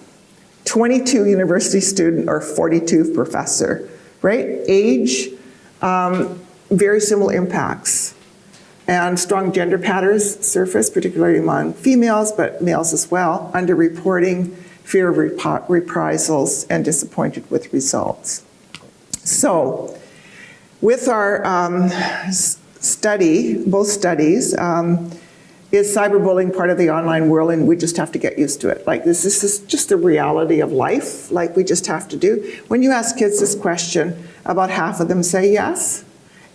22 university student, or 42 professor, right? Age, very similar impacts. And strong gender patterns surface, particularly among females, but males as well, underreporting, fear of reprisals, and disappointed with results. So, with our study, both studies, is cyberbullying part of the online world, and we just have to get used to it? Like, this is just the reality of life, like we just have to do. When you ask kids this question, about half of them say yes.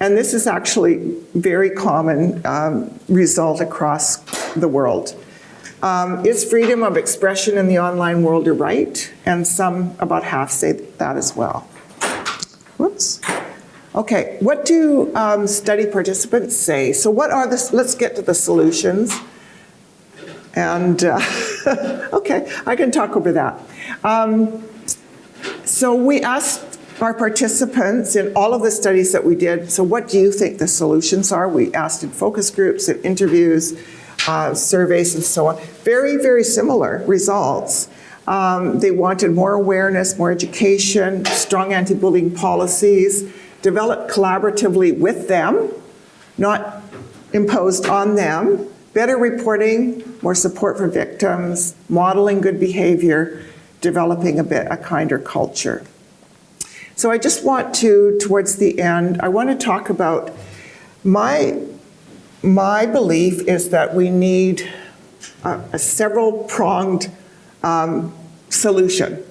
And this is actually very common result across the world. Is freedom of expression in the online world a right? And about half say that as well. Whoops. Okay, what do study participants say? So let's get to the solutions. And, okay, I can talk over that. So we asked our participants in all of the studies that we did, so what do you think the solutions are? We asked in focus groups, in interviews, surveys, and so on. Very, very similar results. They wanted more awareness, more education, strong anti-bullying policies, developed collaboratively with them, not imposed on them, better reporting, more support for victims, modeling good behavior, developing a kinder culture. So I just want to, towards the end, I want to talk about my belief is that we need a several-pronged solution.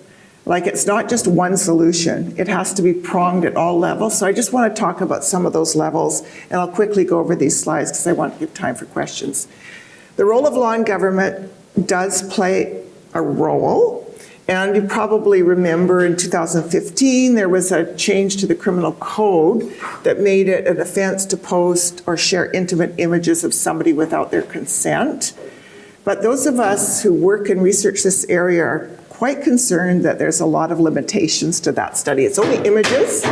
Like, it's not just one solution. It has to be pronged at all levels. So I just want to talk about some of those levels, and I'll quickly go over these slides because I want to give time for questions. The role of law and government does play a role. And you probably remember in 2015, there was a change to the criminal code that made it an offense to post or share intimate images of somebody without their consent. But those of us who work and research this area are quite concerned that there's a lot of limitations to that study. It's only images,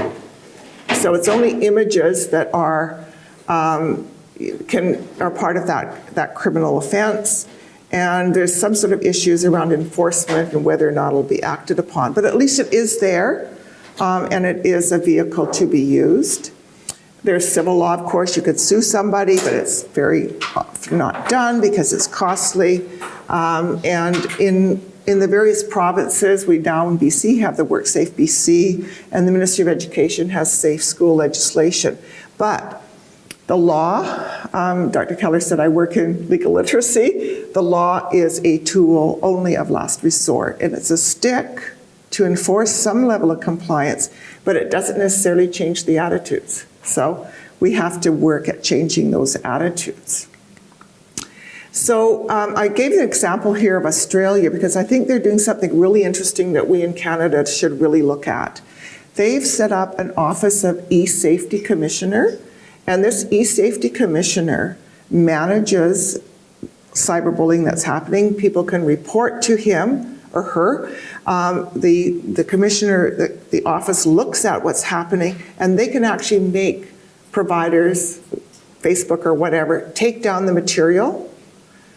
so it's only images that are part of that criminal offense. And there's some sort of issues around enforcement and whether or not it'll be acted upon. But at least it is there, and it is a vehicle to be used. There's civil law, of course. You could sue somebody, but it's very often not done because it's costly. And in the various provinces, we now in BC have the WorkSafe BC, and the Ministry of Education has safe school legislation. But the law, Dr. Keller said I work in legal literacy. The law is a tool only of last resort, and it's a stick to enforce some level of compliance, but it doesn't necessarily change the attitudes. So we have to work at changing those attitudes. So I gave an example here of Australia because I think they're doing something really interesting that we in Canada should really look at. They've set up an Office of E-Safety Commissioner, and this E-Safety Commissioner manages cyberbullying that's happening. People can report to him or her. The commissioner, the office looks at what's happening, and they can actually make providers, Facebook or whatever, take down the material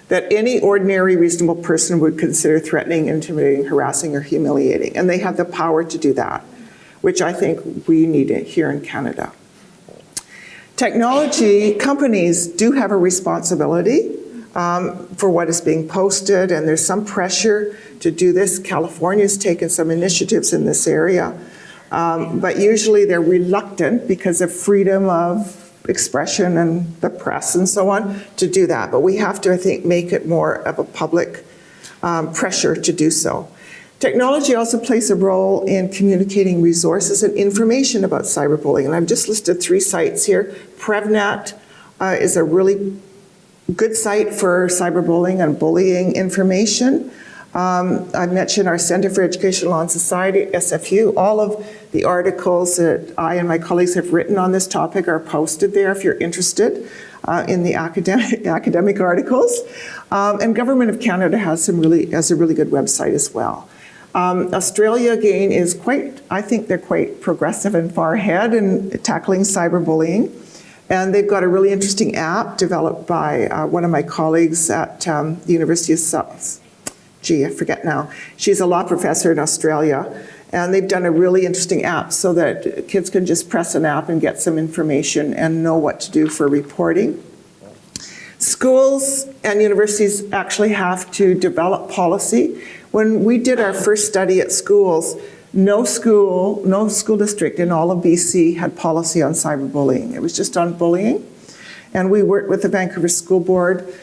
that any ordinary reasonable person would consider threatening, intimidating, harassing, or humiliating. And they have the power to do that, which I think we need it here in Canada. Technology companies do have a responsibility for what is being posted, and there's some pressure to do this. California's taken some initiatives in this area, but usually they're reluctant because of freedom of expression and the press and so on to do that. But we have to, I think, make it more of a public pressure to do so. Technology also plays a role in communicating resources and information about cyberbullying. And I've just listed 3 sites here. PrevNet is a really good site for cyberbullying and bullying information. I mentioned our Center for Education Law and Society, SFU. All of the articles that I and my colleagues have written on this topic are posted there if you're interested in the academic articles. And Government of Canada has a really good website as well. Australia, again, is I think they're quite progressive and far ahead in tackling cyberbullying. And they've got a really interesting app developed by one of my colleagues at the University of I forget now. She's a law professor in Australia, and they've done a really interesting app so that kids can just press an app and get some information and know what to do for reporting. Schools and universities actually have to develop policy. When we did our first study at schools, no school district in all of BC had policy on cyberbullying. It was just on bullying. And we worked with the Vancouver School Board.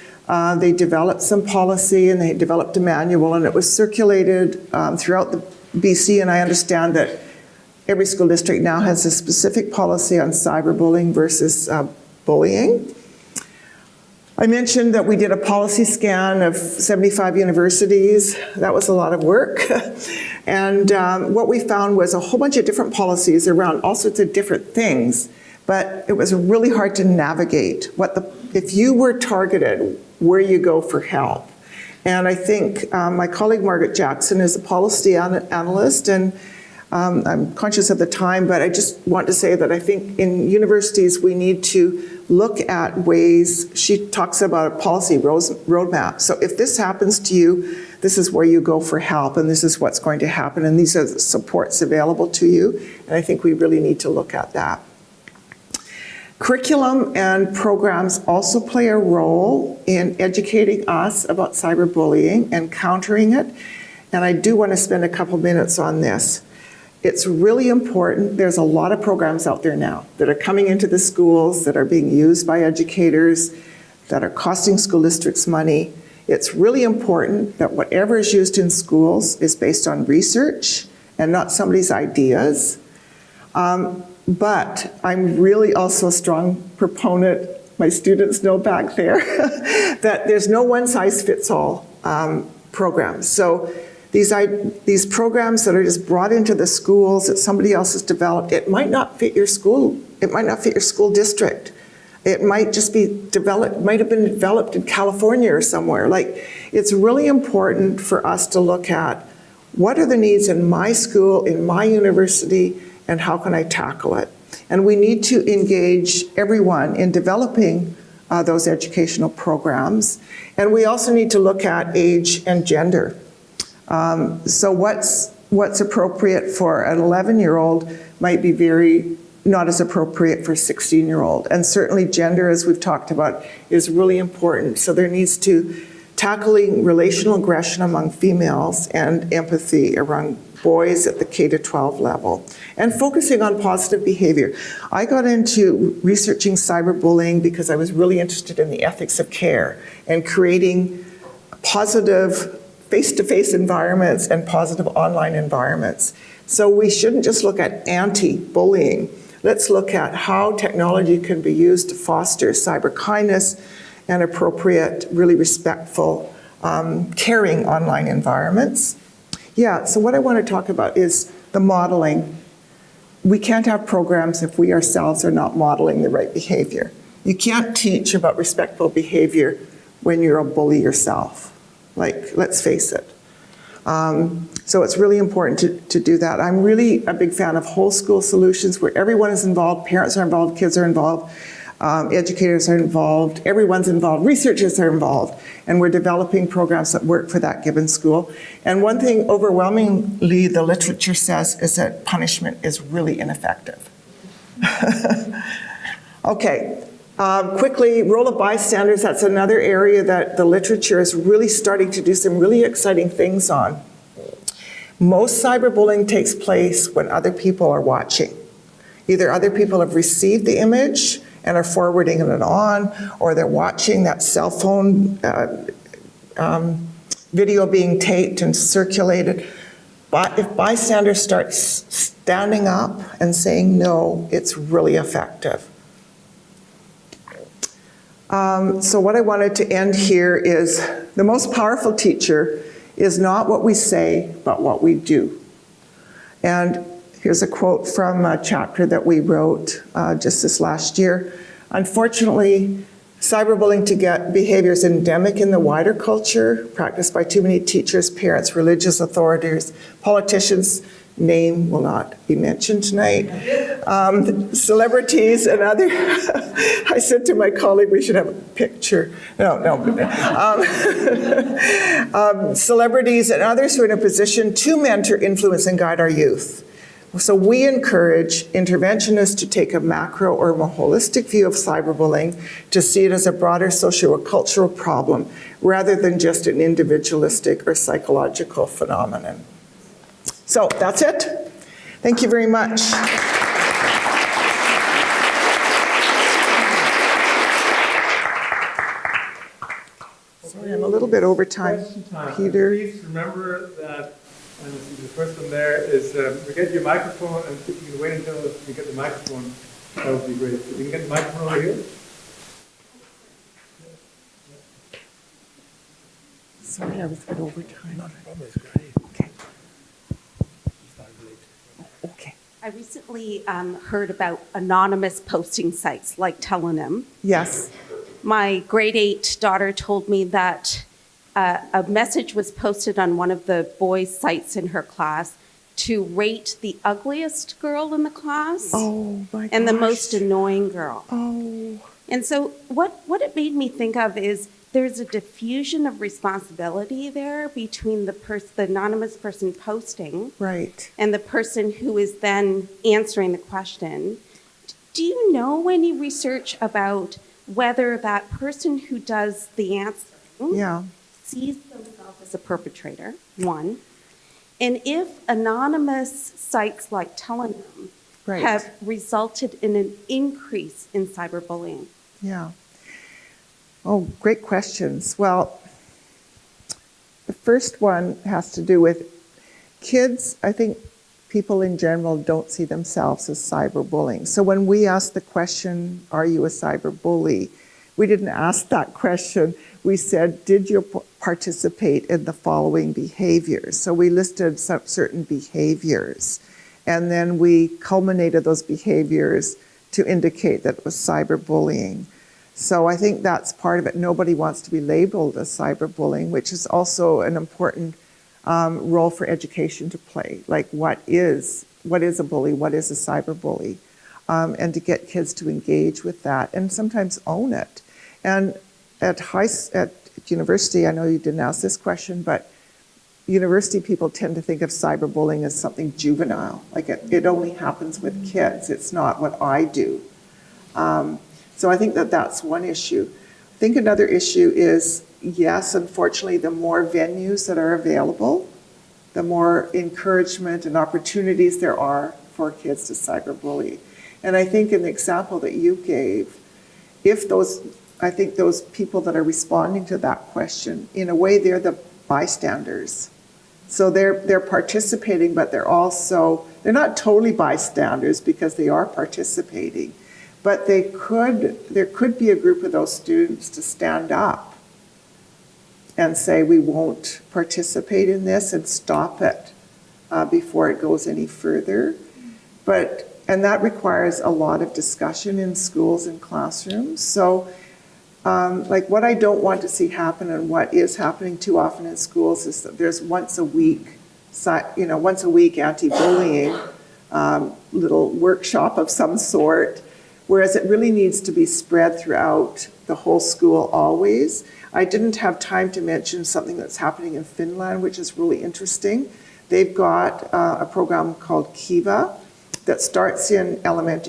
They developed some policy and they developed a manual, and it was circulated throughout the BC, and I understand that every school district now has a specific policy on cyberbullying versus bullying. I mentioned that we did a policy scan of 75 universities. That was a lot of work. And what we found was a whole bunch of different policies around all sorts of different things, but it was really hard to navigate if you were targeted, where you go for help. And I think my colleague Margaret Jackson is a policy analyst, and I'm conscious of the time, but I just want to say that I think in universities we need to look at ways. She talks about a policy roadmap. So if this happens to you, this is where you go for help, and this is what's going to happen, and these are the supports available to you. And I think we really need to look at that. Curriculum and programs also play a role in educating us about cyberbullying and countering it. And I do want to spend a couple minutes on this. It's really important. There's a lot of programs out there now that are coming into the schools, that are being used by educators, that are costing school districts money. It's really important that whatever is used in schools is based on research and not somebody's ideas. But I'm really also a strong proponent, my students know back there, that there's no one-size-fits-all programs. So these programs that are just brought into the schools that somebody else has developed, it might not fit your school. It might not fit your school district. It might just be developed, might have been developed in California or somewhere. Like, it's really important for us to look at what are the needs in my school, in my university, and how can I tackle it? And we need to engage everyone in developing those educational programs. And we also need to look at age and gender. So what's appropriate for an 11-year-old might be not as appropriate for a 16-year-old. And certainly gender, as we've talked about, is really important. So there needs to tackling relational aggression among females and empathy around boys at the K-12 level, and focusing on positive behavior. I got into researching cyberbullying because I was really interested in the ethics of care and creating positive face-to-face environments and positive online environments. So we shouldn't just look at anti-bullying. Let's look at how technology can be used to foster cyber kindness and appropriate, really respectful, caring online environments. Yeah, so what I want to talk about is the modeling. We can't have programs if we ourselves are not modeling the right behavior. You can't teach about respectful behavior when you're a bully yourself. Like, let's face it. So it's really important to do that. I'm really a big fan of whole school solutions where everyone is involved, parents are involved, kids are involved, educators are involved, everyone's involved, researchers are involved, and we're developing programs that work for that given school. And one thing overwhelmingly the literature says is that punishment is really ineffective. Okay, quickly, role of bystanders, that's another area that the literature is really starting to do some really exciting things on. Most cyberbullying takes place when other people are watching. Either other people have received the image and are forwarding it on, or they're watching that cell phone video being taped and circulated. But if bystanders start standing up and saying no, it's really effective. So what I wanted to end here is the most powerful teacher is not what we say, but what we do. And here's a quote from a chapter that we wrote just this last year. Unfortunately, cyberbullying behavior is endemic in the wider culture, practiced by too many teachers, parents, religious authorities, politicians, name will not be mentioned tonight, celebrities and other, I said to my colleague we should have a picture. Celebrities and others who are in a position to mentor, influence, and guide our youth. So we encourage interventionists to take a macro or more holistic view of cyberbullying, to see it as a broader socio-cultural problem rather than just an individualistic or psychological phenomenon. So that's it. Thank you very much. Sorry, I'm a little bit over time, Peter. Please remember that, and the first one there is, we get your microphone, and if you can wait until you get the microphone, that would be great. So you can get the microphone over here. Sorry, I was a bit over time. Not a problem, it's great. Okay. Okay. I recently heard about anonymous posting sites like Telenym. Yes. My grade 8 daughter told me that a message was posted on one of the boys' sites in her class to rate the ugliest girl in the class Oh my gosh. and the most annoying girl. Oh. And so what it made me think of is there's a diffusion of responsibility there between the anonymous person posting Right. and the person who is then answering the question. Do you know any research about whether that person who does the answering Yeah. sees themselves as a perpetrator, one, and if anonymous sites like Telenym Right. have resulted in an increase in cyberbullying? Yeah. Oh, great questions. Well, the first one has to do with kids. I think people in general don't see themselves as cyberbullying. So when we ask the question, are you a cyberbully? We didn't ask that question. We said, did you participate in the following behaviors? So we listed some certain behaviors, and then we culminated those behaviors to indicate that it was cyberbullying. So I think that's part of it. Nobody wants to be labeled as cyberbullying, which is also an important role for education to play. Like, what is a bully? What is a cyberbully? And to get kids to engage with that and sometimes own it. And at university, I know you didn't ask this question, but university people tend to think of cyberbullying as something juvenile. Like it only happens with kids. It's not what I do. So I think that that's one issue. I think another issue is, yes, unfortunately, the more venues that are available, the more encouragement and opportunities there are for kids to cyberbully. And I think in the example that you gave, I think those people that are responding to that question, in a way, they're the bystanders. So they're participating, but they're not totally bystanders because they are participating. But there could be a group of those students to stand up and say, we won't participate in this, and stop it before it goes any further. And that requires a lot of discussion in schools and classrooms. So like what I don't want to see happen, and what is happening too often in schools, is that there's once a week anti-bullying little workshop of some sort, whereas it really needs to be spread throughout the whole school always. I didn't have time to mention something that's happening in Finland, which is really interesting. They've got a program called Kiva that starts in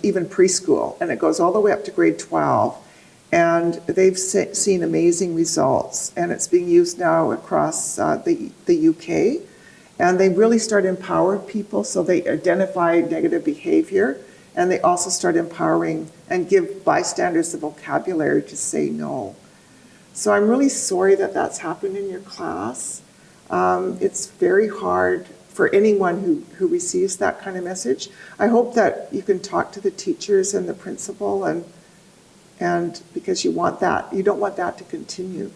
even preschool, and it goes all the way up to grade 12. And they've seen amazing results, and it's being used now across the UK. And they really start empowering people, so they identify negative behavior, and they also start empowering and give bystanders the vocabulary to say no. So I'm really sorry that that's happened in your class. It's very hard for anyone who receives that kind of message. I hope that you can talk to the teachers and the principal, and because you don't want that to continue.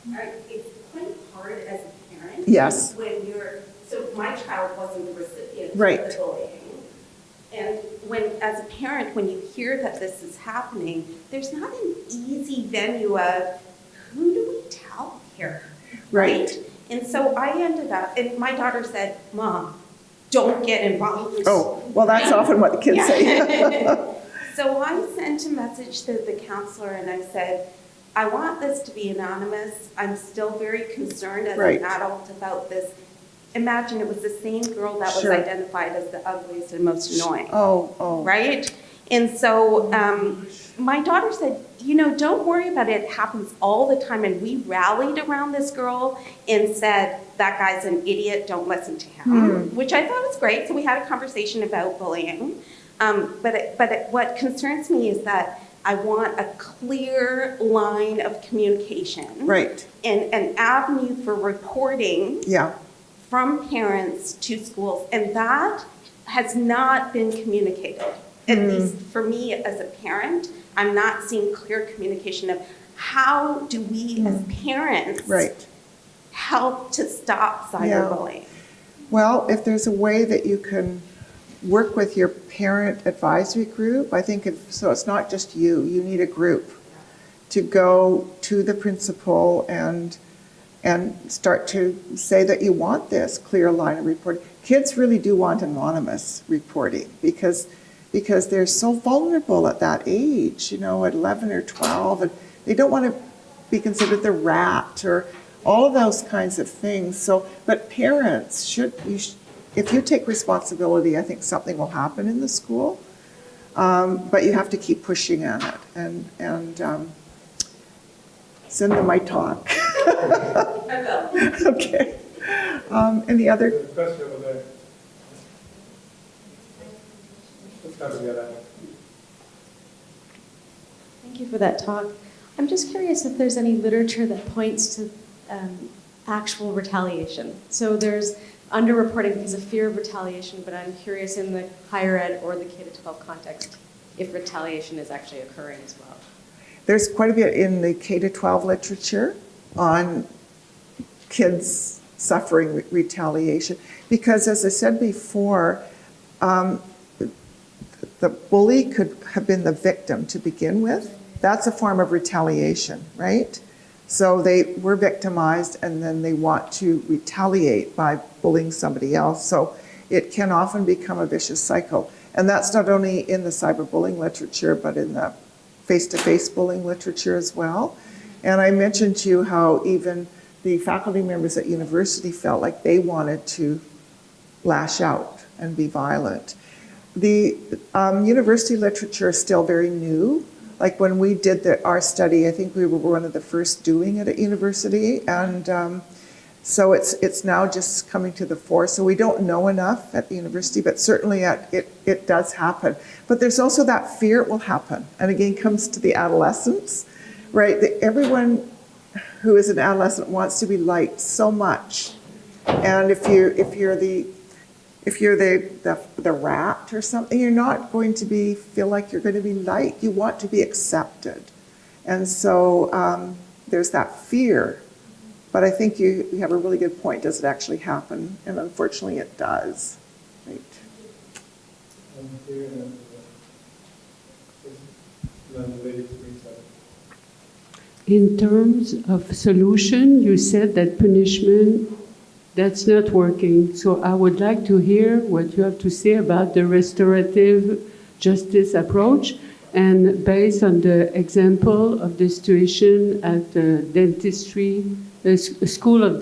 It's quite hard as a parent Yes. So my child wasn't the recipient Right. of the bullying. And as a parent, when you hear that this is happening, there's not an easy venue of who do we tell here? Right. And so I ended up, and my daughter said, Mom, don't get involved. Oh, well, that's often what the kids say. So I sent a message to the counselor and I said, I want this to be anonymous. I'm still very concerned as Right. an adult about this. Imagine it was the same girl that Sure. was identified as the ugliest and most annoying. Oh. Right? And so my daughter said, don't worry about it. It happens all the time. And we rallied around this girl and said, that guy's an idiot. Don't listen to him, which I thought was great. So we had a conversation about bullying. But what concerns me is that I want a clear line of communication. Right. And an avenue for reporting Yeah. from parents to schools. And that has not been communicated. At least for me as a parent, I'm not seeing clear communication of how do we as parents Right. help to stop cyberbullying. Well, if there's a way that you can work with your parent advisory group, I think so it's not just you need a group to go to the principal and start to say that you want this clear line of reporting. Kids really do want anonymous reporting because they're so vulnerable at that age, at 11 or 12, and they don't want to be considered the rat or all of those kinds of things. So, but parents if you take responsibility, I think something will happen in the school. But you have to keep pushing at it and send them my talk. I will. Okay. Any other? There's a question over there. Let's go together. Thank you for that talk. I'm just curious if there's any literature that points to actual retaliation. So there's underreporting because of fear of retaliation, but I'm curious in the higher ed or the K-12 context if retaliation is actually occurring as well. There's quite a bit in the K-12 literature on kids suffering retaliation because, as I said before, the bully could have been the victim to begin with. That's a form of retaliation, right? So they were victimized and then they want to retaliate by bullying somebody else. So it can often become a vicious cycle. And that's not only in the cyberbullying literature, but in the face-to-face bullying literature as well. And I mentioned to you how even the faculty members at university felt like they wanted to lash out and be violent. The university literature is still very new. Like when we did our study, I think we were one of the first doing it at university, and so it's now just coming to the fore. So we don't know enough at the university, but certainly it does happen. But there's also that fear it will happen, and again comes to the adolescents, right? Everyone who is an adolescent wants to be liked so much, and if you're the rat or something, you're not going to feel like you're going to be liked. You want to be accepted. And so there's that fear. But I think you have a really good point. Does it actually happen? And unfortunately it does. Right. In terms of solution, you said that punishment, that's not working. So I would like to hear what you have to say about the restorative justice approach. And based on the example of the situation at the School of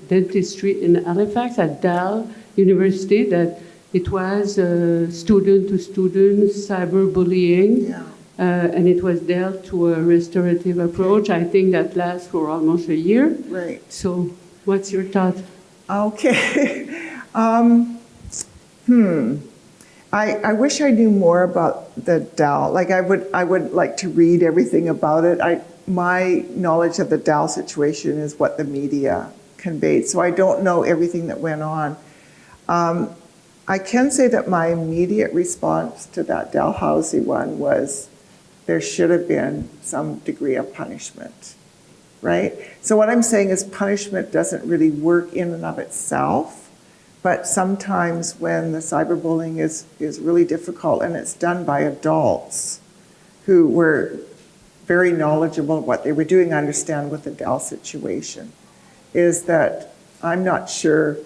Dentistry in Halifax at Dal University, that it was student-to-student cyberbullying. Yeah. And it was dealt to a restorative approach. I think that lasts for almost a year. Right. So what's your thought? Okay. I wish I knew more about the DAL. Like I would like to read everything about it. My knowledge of the DAL situation is what the media conveyed. So I don't know everything that went on. I can say that my immediate response to that Dalhousie one was there should have been some degree of punishment. right? So what I'm saying is punishment doesn't really work in and of itself, but sometimes when the cyberbullying is really difficult and it's done by adults who were very knowledgeable of what they were doing, understand with the Dell situation, is that I'm not sure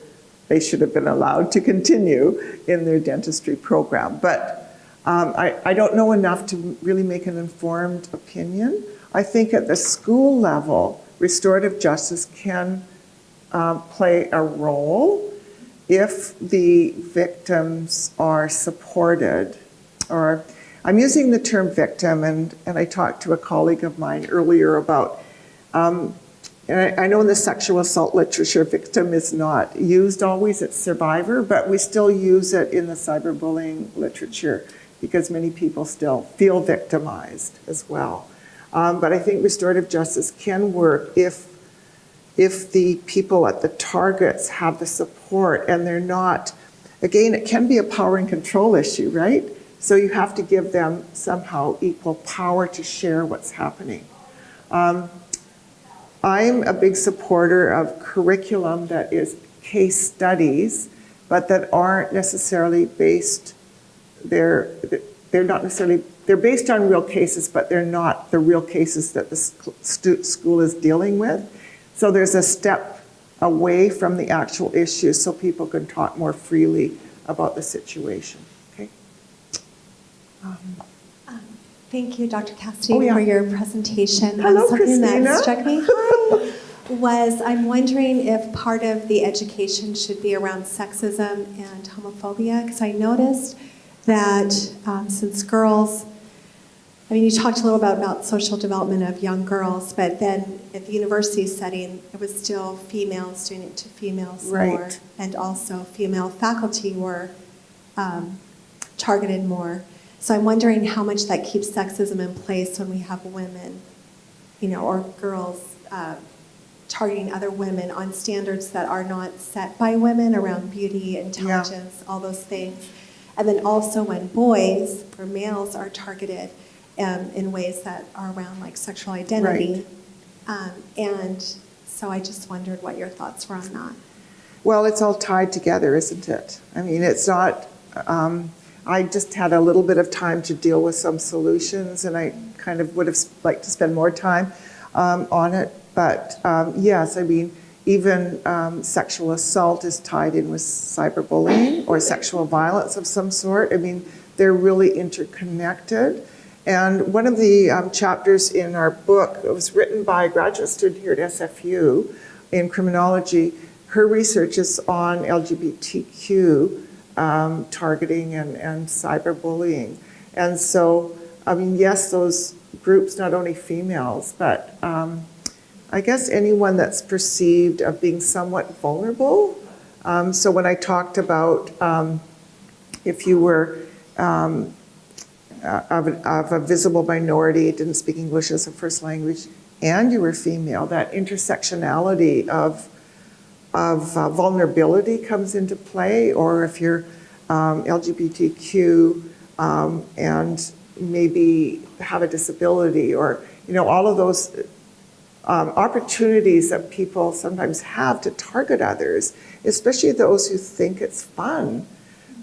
they should have been allowed to continue in their dentistry program. But I don't know enough to really make an informed opinion. I think at the school level, restorative justice can play a role if the victims are supported. Or I'm using the term victim, and I talked to a colleague of mine earlier about, and I know in the sexual assault literature, victim is not used always, it's survivor, but we still use it in the cyberbullying literature because many people still feel victimized as well. But I think restorative justice can work if the people at the targets have the support and they're not, again, it can be a power and control issue, right? So you have to give them somehow equal power to share what's happening. I'm a big supporter of curriculum that is case studies, but that aren't necessarily based, they're based on real cases, but they're not the real cases that the school is dealing with. So there's a step away from the actual issue so people can talk more freely about the situation. Okay. Thank you, Dr. Cassidy, Oh, yeah. for your presentation. Hello, Something Christina. that struck me hi, was I'm wondering if part of the education should be around sexism and homophobia, because I noticed that since girls, I mean, you talked a little about social development of young girls, but then at the university setting, it was still females doing it to females more, Right. and also female faculty were targeted more. So I'm wondering how much that keeps sexism in place when we have women, or girls targeting other women on standards that are not set by women around beauty, intelligence, all those things. And then also when boys or males are targeted in ways that are around like sexual identity. And so I just wondered what your thoughts were on that. Well, it's all tied together, isn't it? I mean, it's not, I just had a little bit of time to deal with some solutions, and I kind of would have liked to spend more time on it. But yes, I mean, even sexual assault is tied in with cyberbullying or sexual violence of some sort. I mean, they're really interconnected. And one of the chapters in our book, it was written by a graduate student here at SFU in criminology. Her research is on LGBTQ targeting and cyberbullying. And so, I mean, yes, those groups, not only females, but I guess anyone that's perceived of being somewhat vulnerable. So when I talked about if you were of a visible minority, didn't speak English as a first language, and you were female, that intersectionality of vulnerability comes into play, or if you're LGBTQ and maybe have a disability, or all of those opportunities that people sometimes have to target others, especially those who think it's fun.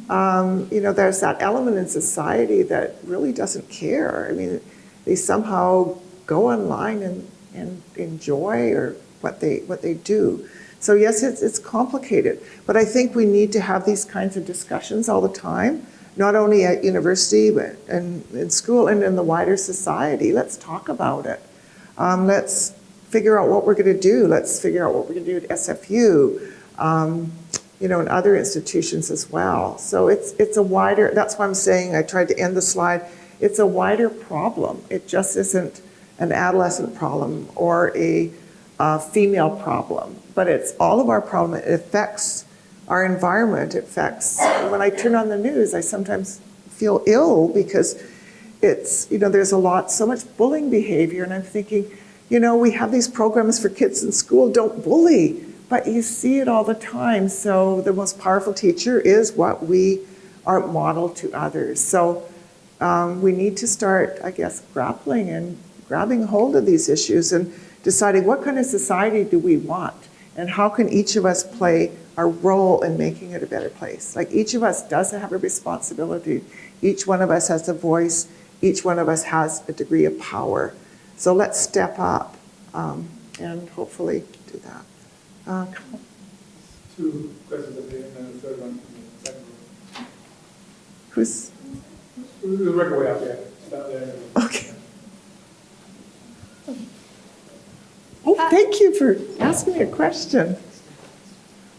There's that element in society that really doesn't care. I mean, they somehow go online and enjoy or what they do. So yes, it's complicated, but I think we need to have these kinds of discussions all the time, not only at university, but in school and in the wider society. Let's talk about it. Let's figure out what we're going to do. Let's figure out what we're going to do at SFU, and other institutions as well. So it's a wider, that's why I'm saying, I tried to end the slide, it's a wider problem. It just isn't an adolescent problem or a female problem, but it's all of our problem. It affects our environment. It affects, when I turn on the news, I sometimes feel ill because it's, there's so much bullying behavior, and I'm thinking, we have these programs for kids in school, don't bully, but you see it all the time. So the most powerful teacher is what we are modeled to others. So we need to start, I guess, grappling and grabbing hold of these issues. And deciding what kind of society do we want and how can each of us play a role in making it a better place. Like each of us does have a responsibility. Each one of us has a voice. Each one of us has a degree of power. So let's step up and hopefully do that. Come on. Two questions at the end and the third one from the second row. Who's, We'll work our way up, yeah. Start there. okay. Oh, thank you for asking me a question. Do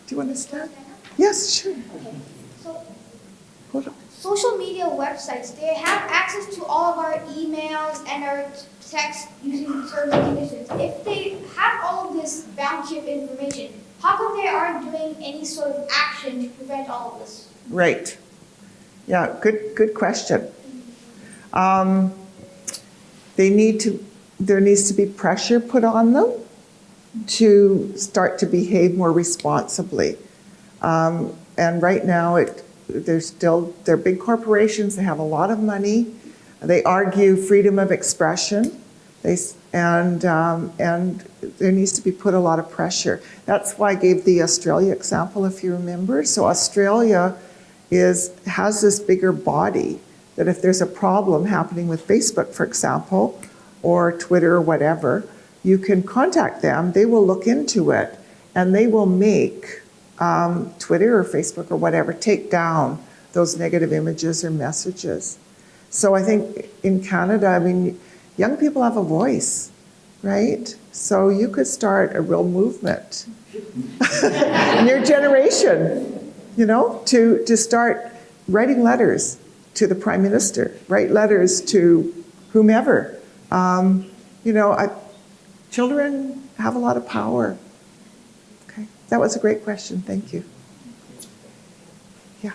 you want to start? Yes, sure. So, Hold on. social media websites, they have access to all of our emails and our text using certain conditions. If they have all of this bounty of information, how come they aren't doing any sort of action to prevent all of this? Right. Yeah, good question. There needs to be pressure put on them to start to behave more responsibly. And right now, they're big corporations, they have a lot of money, they argue freedom of expression, and there needs to be put a lot of pressure. That's why I gave the Australia example, if you remember. So Australia has this bigger body that if there's a problem happening with Facebook, for example, or Twitter or whatever, you can contact them, they will look into it, and they will make Twitter or Facebook or whatever take down those negative images or messages. So I think in Canada, I mean, young people have a voice, right? So you could start a real movement in your generation, you know, to start writing letters to the Prime Minister, write letters to whomever. You know, children have a lot of power. Okay, that was a great question. Thank you. Yeah.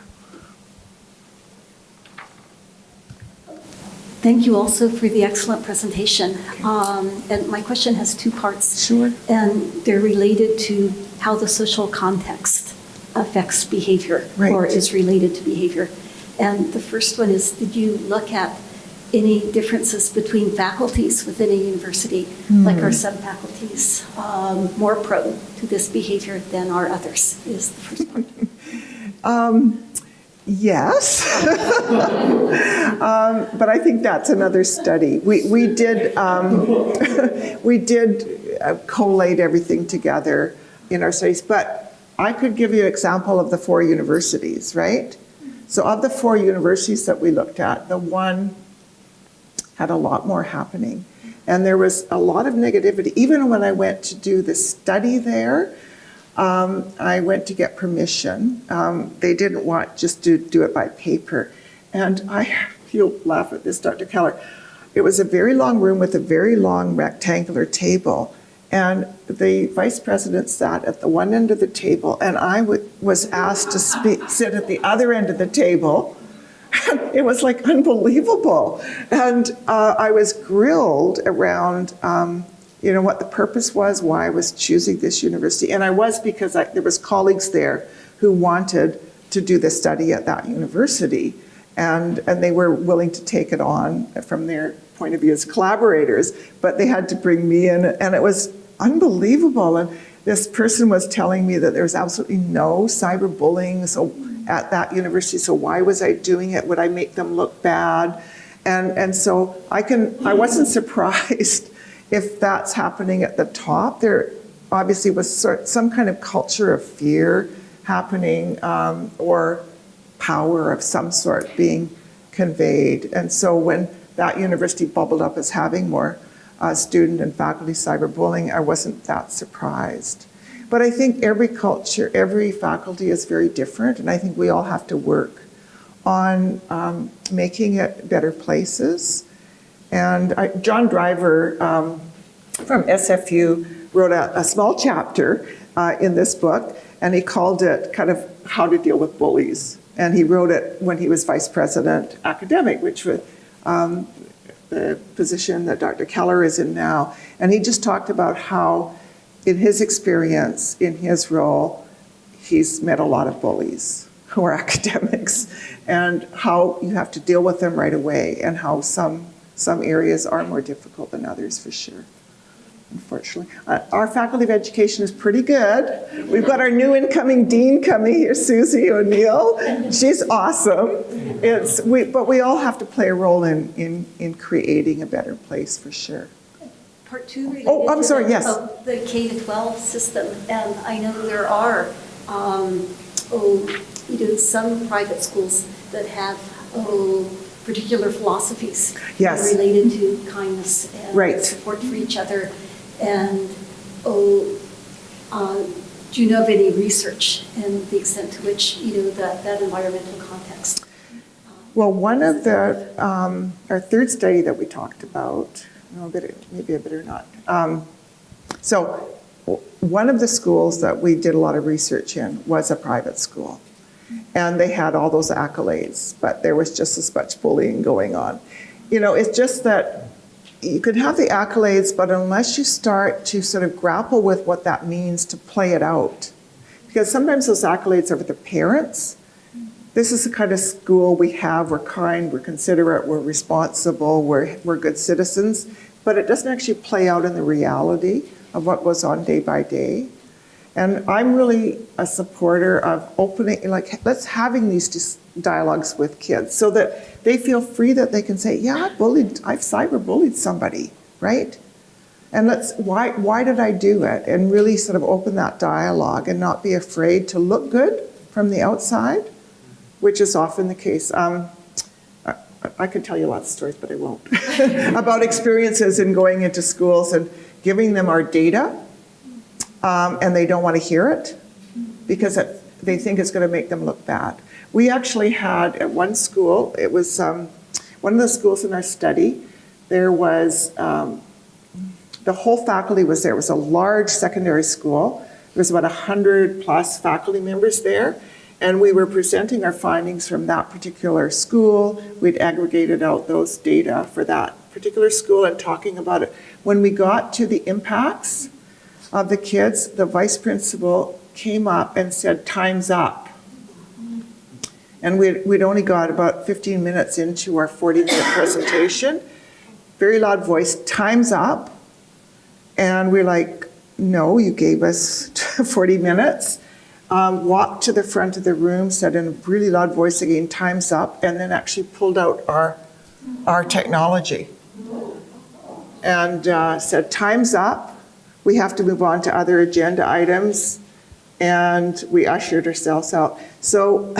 Thank you also for the excellent presentation. And my question has two parts. Sure. And they're related to how the social context affects behavior or is related to behavior. And the first one is, did you look at any differences between faculties within a university, like are some faculties more prone to this behavior than are others, is the first one. Yes, but I think that's another study. We did collate everything together in our studies, but I could give you an example of the 4 universities, right? So of the 4 universities that we looked at, the one had a lot more happening. And there was a lot of negativity. Even when I went to do the study there, I went to get permission. They didn't want just to do it by paper. And you'll laugh at this, Dr. Keller. It was a very long room with a very long rectangular table. And the vice president sat at the one end of the table, and I was asked to sit at the other end of the table. It was like unbelievable. And I was grilled around, you know, what the purpose was, why I was choosing this university. And I was because there was colleagues there who wanted to do the study at that university. And they were willing to take it on from their point of view as collaborators, but they had to bring me in, and it was unbelievable. And this person was telling me that there was absolutely no cyberbullying at that university, so why was I doing it? Would I make them look bad? And so I wasn't surprised if that's happening at the top. There obviously was some kind of culture of fear happening, or power of some sort being conveyed. And so when that university bubbled up as having more student and faculty cyberbullying, I wasn't that surprised. But I think every culture, every faculty is very different, and I think we all have to work on making it better places. And John Driver from SFU wrote a small chapter in this book, and he called it kind of How to Deal with Bullies. And he wrote it when he was vice president academic, which was the position that Dr. Keller is in now. And he just talked about how, in his experience, in his role, he's met a lot of bullies who are academics, and how you have to deal with them right away, and how some areas are more difficult than others, for sure. unfortunately. Our Faculty of Education is pretty good. We've got our new incoming dean coming here, Susie O'Neill. She's awesome. But we all have to play a role in creating a better place for sure. Part two related Oh, I'm sorry, yes. the K-12 system, and I know there are, some private schools that have, particular philosophies Yes. related to kindness and Right. support for each other. And, do you know of any research and the extent to which, that environmental context? Well, one of the, our third study that we talked about, maybe a bit or not. So one of the schools that we did a lot of research in was a private school. And they had all those accolades, but there was just as much bullying going on. It's just that you could have the accolades, but unless you start to sort of grapple with what that means to play it out, because sometimes those accolades are with the parents. This is the kind of school we have. We're kind, we're considerate, we're responsible, we're good citizens, but it doesn't actually play out in the reality of what goes on day by day. And I'm really a supporter of opening, let's having these dialogues with kids so that they feel free that they can say, yeah, I've cyberbullied somebody, right? And why did I do it? And really sort of open that dialogue and not be afraid to look good from the outside, which is often the case. I could tell you lots of stories, but I won't, about experiences in going into schools and giving them our data, and they don't want to hear it because they think it's going to make them look bad. We actually had at one school, it was one of the schools in our study, there was, the whole faculty was there. It was a large secondary school. There was about 100 plus faculty members there. And we were presenting our findings from that particular school. We'd aggregated out those data for that particular school and talking about it. When we got to the impacts of the kids, the vice principal came up and said, time's up. And we'd only got about 15 minutes into our 40-minute presentation. Very loud voice, time's up. And we're like, no, you gave us 40 minutes. Walked to the front of the room, said in a really loud voice again, time's up, and then actually pulled out our technology and said, time's up, we have to move on to other agenda items, and we ushered ourselves out. So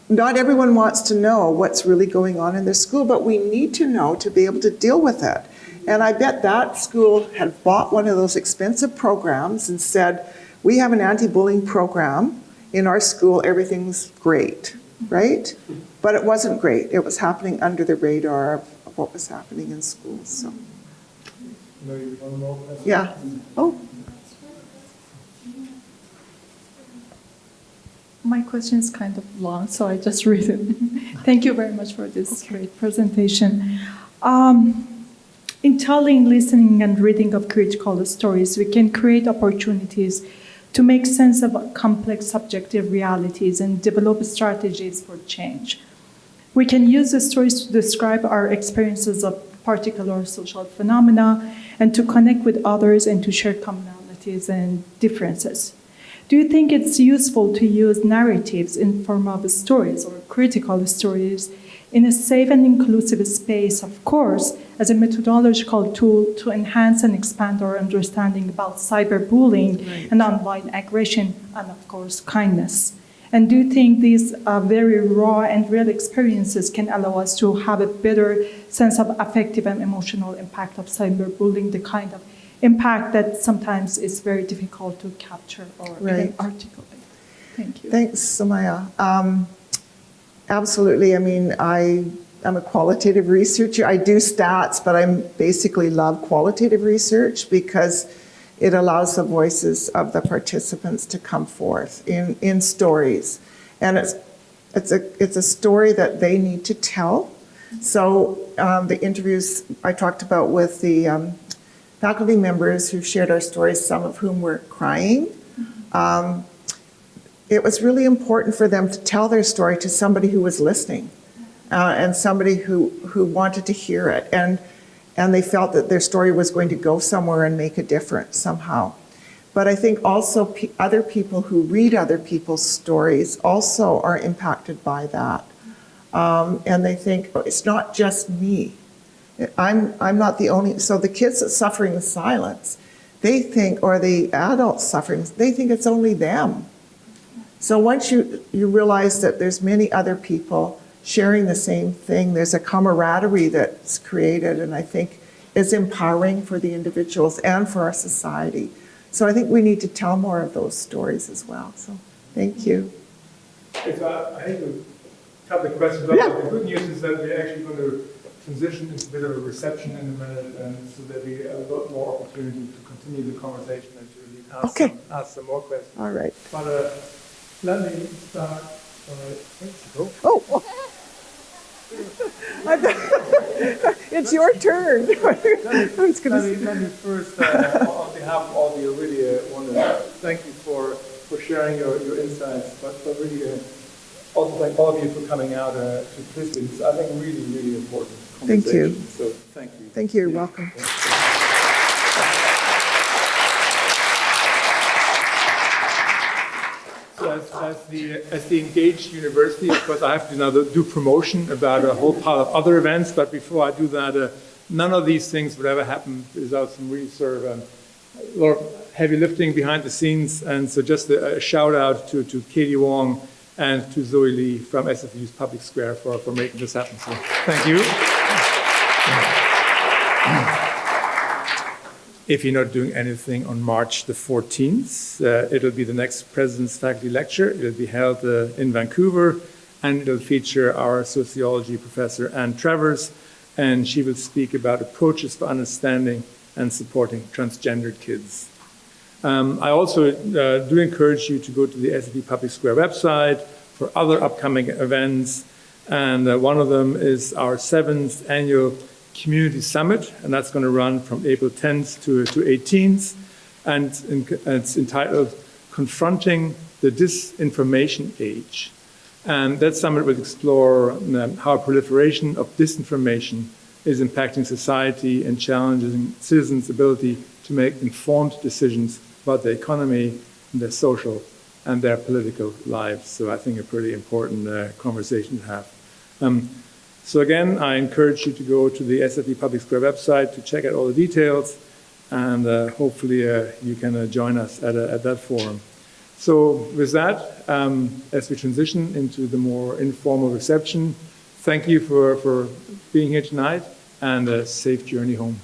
not everyone wants to know what's really going on in their school, but we need to know to be able to deal with it. And I bet that school had bought one of those expensive programs and said, we have an anti-bullying program in our school, everything's great, right? But it wasn't great. It was happening under the radar of what was happening in schools, so. Yeah. Oh. My question is kind of long, so I just read it. Thank you very much for this great presentation. In telling, listening, and reading of critical stories, we can create opportunities to make sense of complex subjective realities and develop strategies for change. We can use the stories to describe our experiences of particular social phenomena and to connect with others and to share commonalities and differences. Do you think it's useful to use narratives in form of stories or critical stories in a safe and inclusive space, of course, as a methodological tool to enhance and expand our understanding about cyberbullying and online aggression, and of course, kindness? And do you think these very raw and real experiences can allow us to have a better sense of affective and emotional impact of cyberbullying, the kind of impact that sometimes is very difficult to capture or even articulate? Thank you. Thanks, Samaya. Absolutely. I mean, I'm a qualitative researcher. I do stats, but I basically love qualitative research because it allows the voices of the participants to come forth in stories. And it's a story that they need to tell. So the interviews I talked about with the faculty members who shared our stories, some of whom were crying, it was really important for them to tell their story to somebody who was listening and somebody who wanted to hear it. And and they felt that their story was going to go somewhere and make a difference somehow. But I think also other people who read other people's stories also are impacted by that. And they think, oh, it's not just me. I'm not the only, so the kids that's suffering the silence, they think, or the adults suffering, they think it's only them. So once you realize that there's many other people sharing the same thing, there's a camaraderie that's created, and I think is empowering for the individuals and for our society. So I think we need to tell more of those stories as well. So thank you. I hate to cut the question off, but the good news is that we're actually going to transition into a bit of a reception in a minute, and so that we have a lot more opportunity to continue the conversation and to really ask some more questions. All right. But let me start. Oh. It's your turn. Let me first, on behalf of all of you, really want to thank you for sharing your insights, but really also thank all of you for coming out to participate. It's, I think, really, really important conversation. Thank you. So thank you. Thank you. You're welcome. So as the engaged university, of course, I have to now do promotion about a whole pile of other events. But before I do that, none of these things would ever happen without some really sort of a lot of heavy lifting behind the scenes. And so just a shout out to Katie Wong and to Zoe Lee from SFU's Public Square for making this happen. So thank you. If you're not doing anything on March the 14th, it'll be the next President's Faculty Lecture. It'll be held in Vancouver, and it'll feature our sociology professor, Ann Travers, and she will speak about approaches for understanding and supporting transgendered kids. I also do encourage you to go to the SFU Public Square website for other upcoming events, and one of them is our 7th annual Community Summit, and that's going to run from April 10th to 18th, and it's entitled Confronting the Disinformation Age. And that summit will explore how proliferation of disinformation is impacting society and challenging citizens' ability to make informed decisions about their economy, their social, and their political lives. So I think a pretty important conversation to have. So again, I encourage you to go to the SFU Public Square website to check out all the details, and hopefully you can join us at that forum. So with that, as we transition into the more informal reception, thank you for being here tonight, and a safe journey home.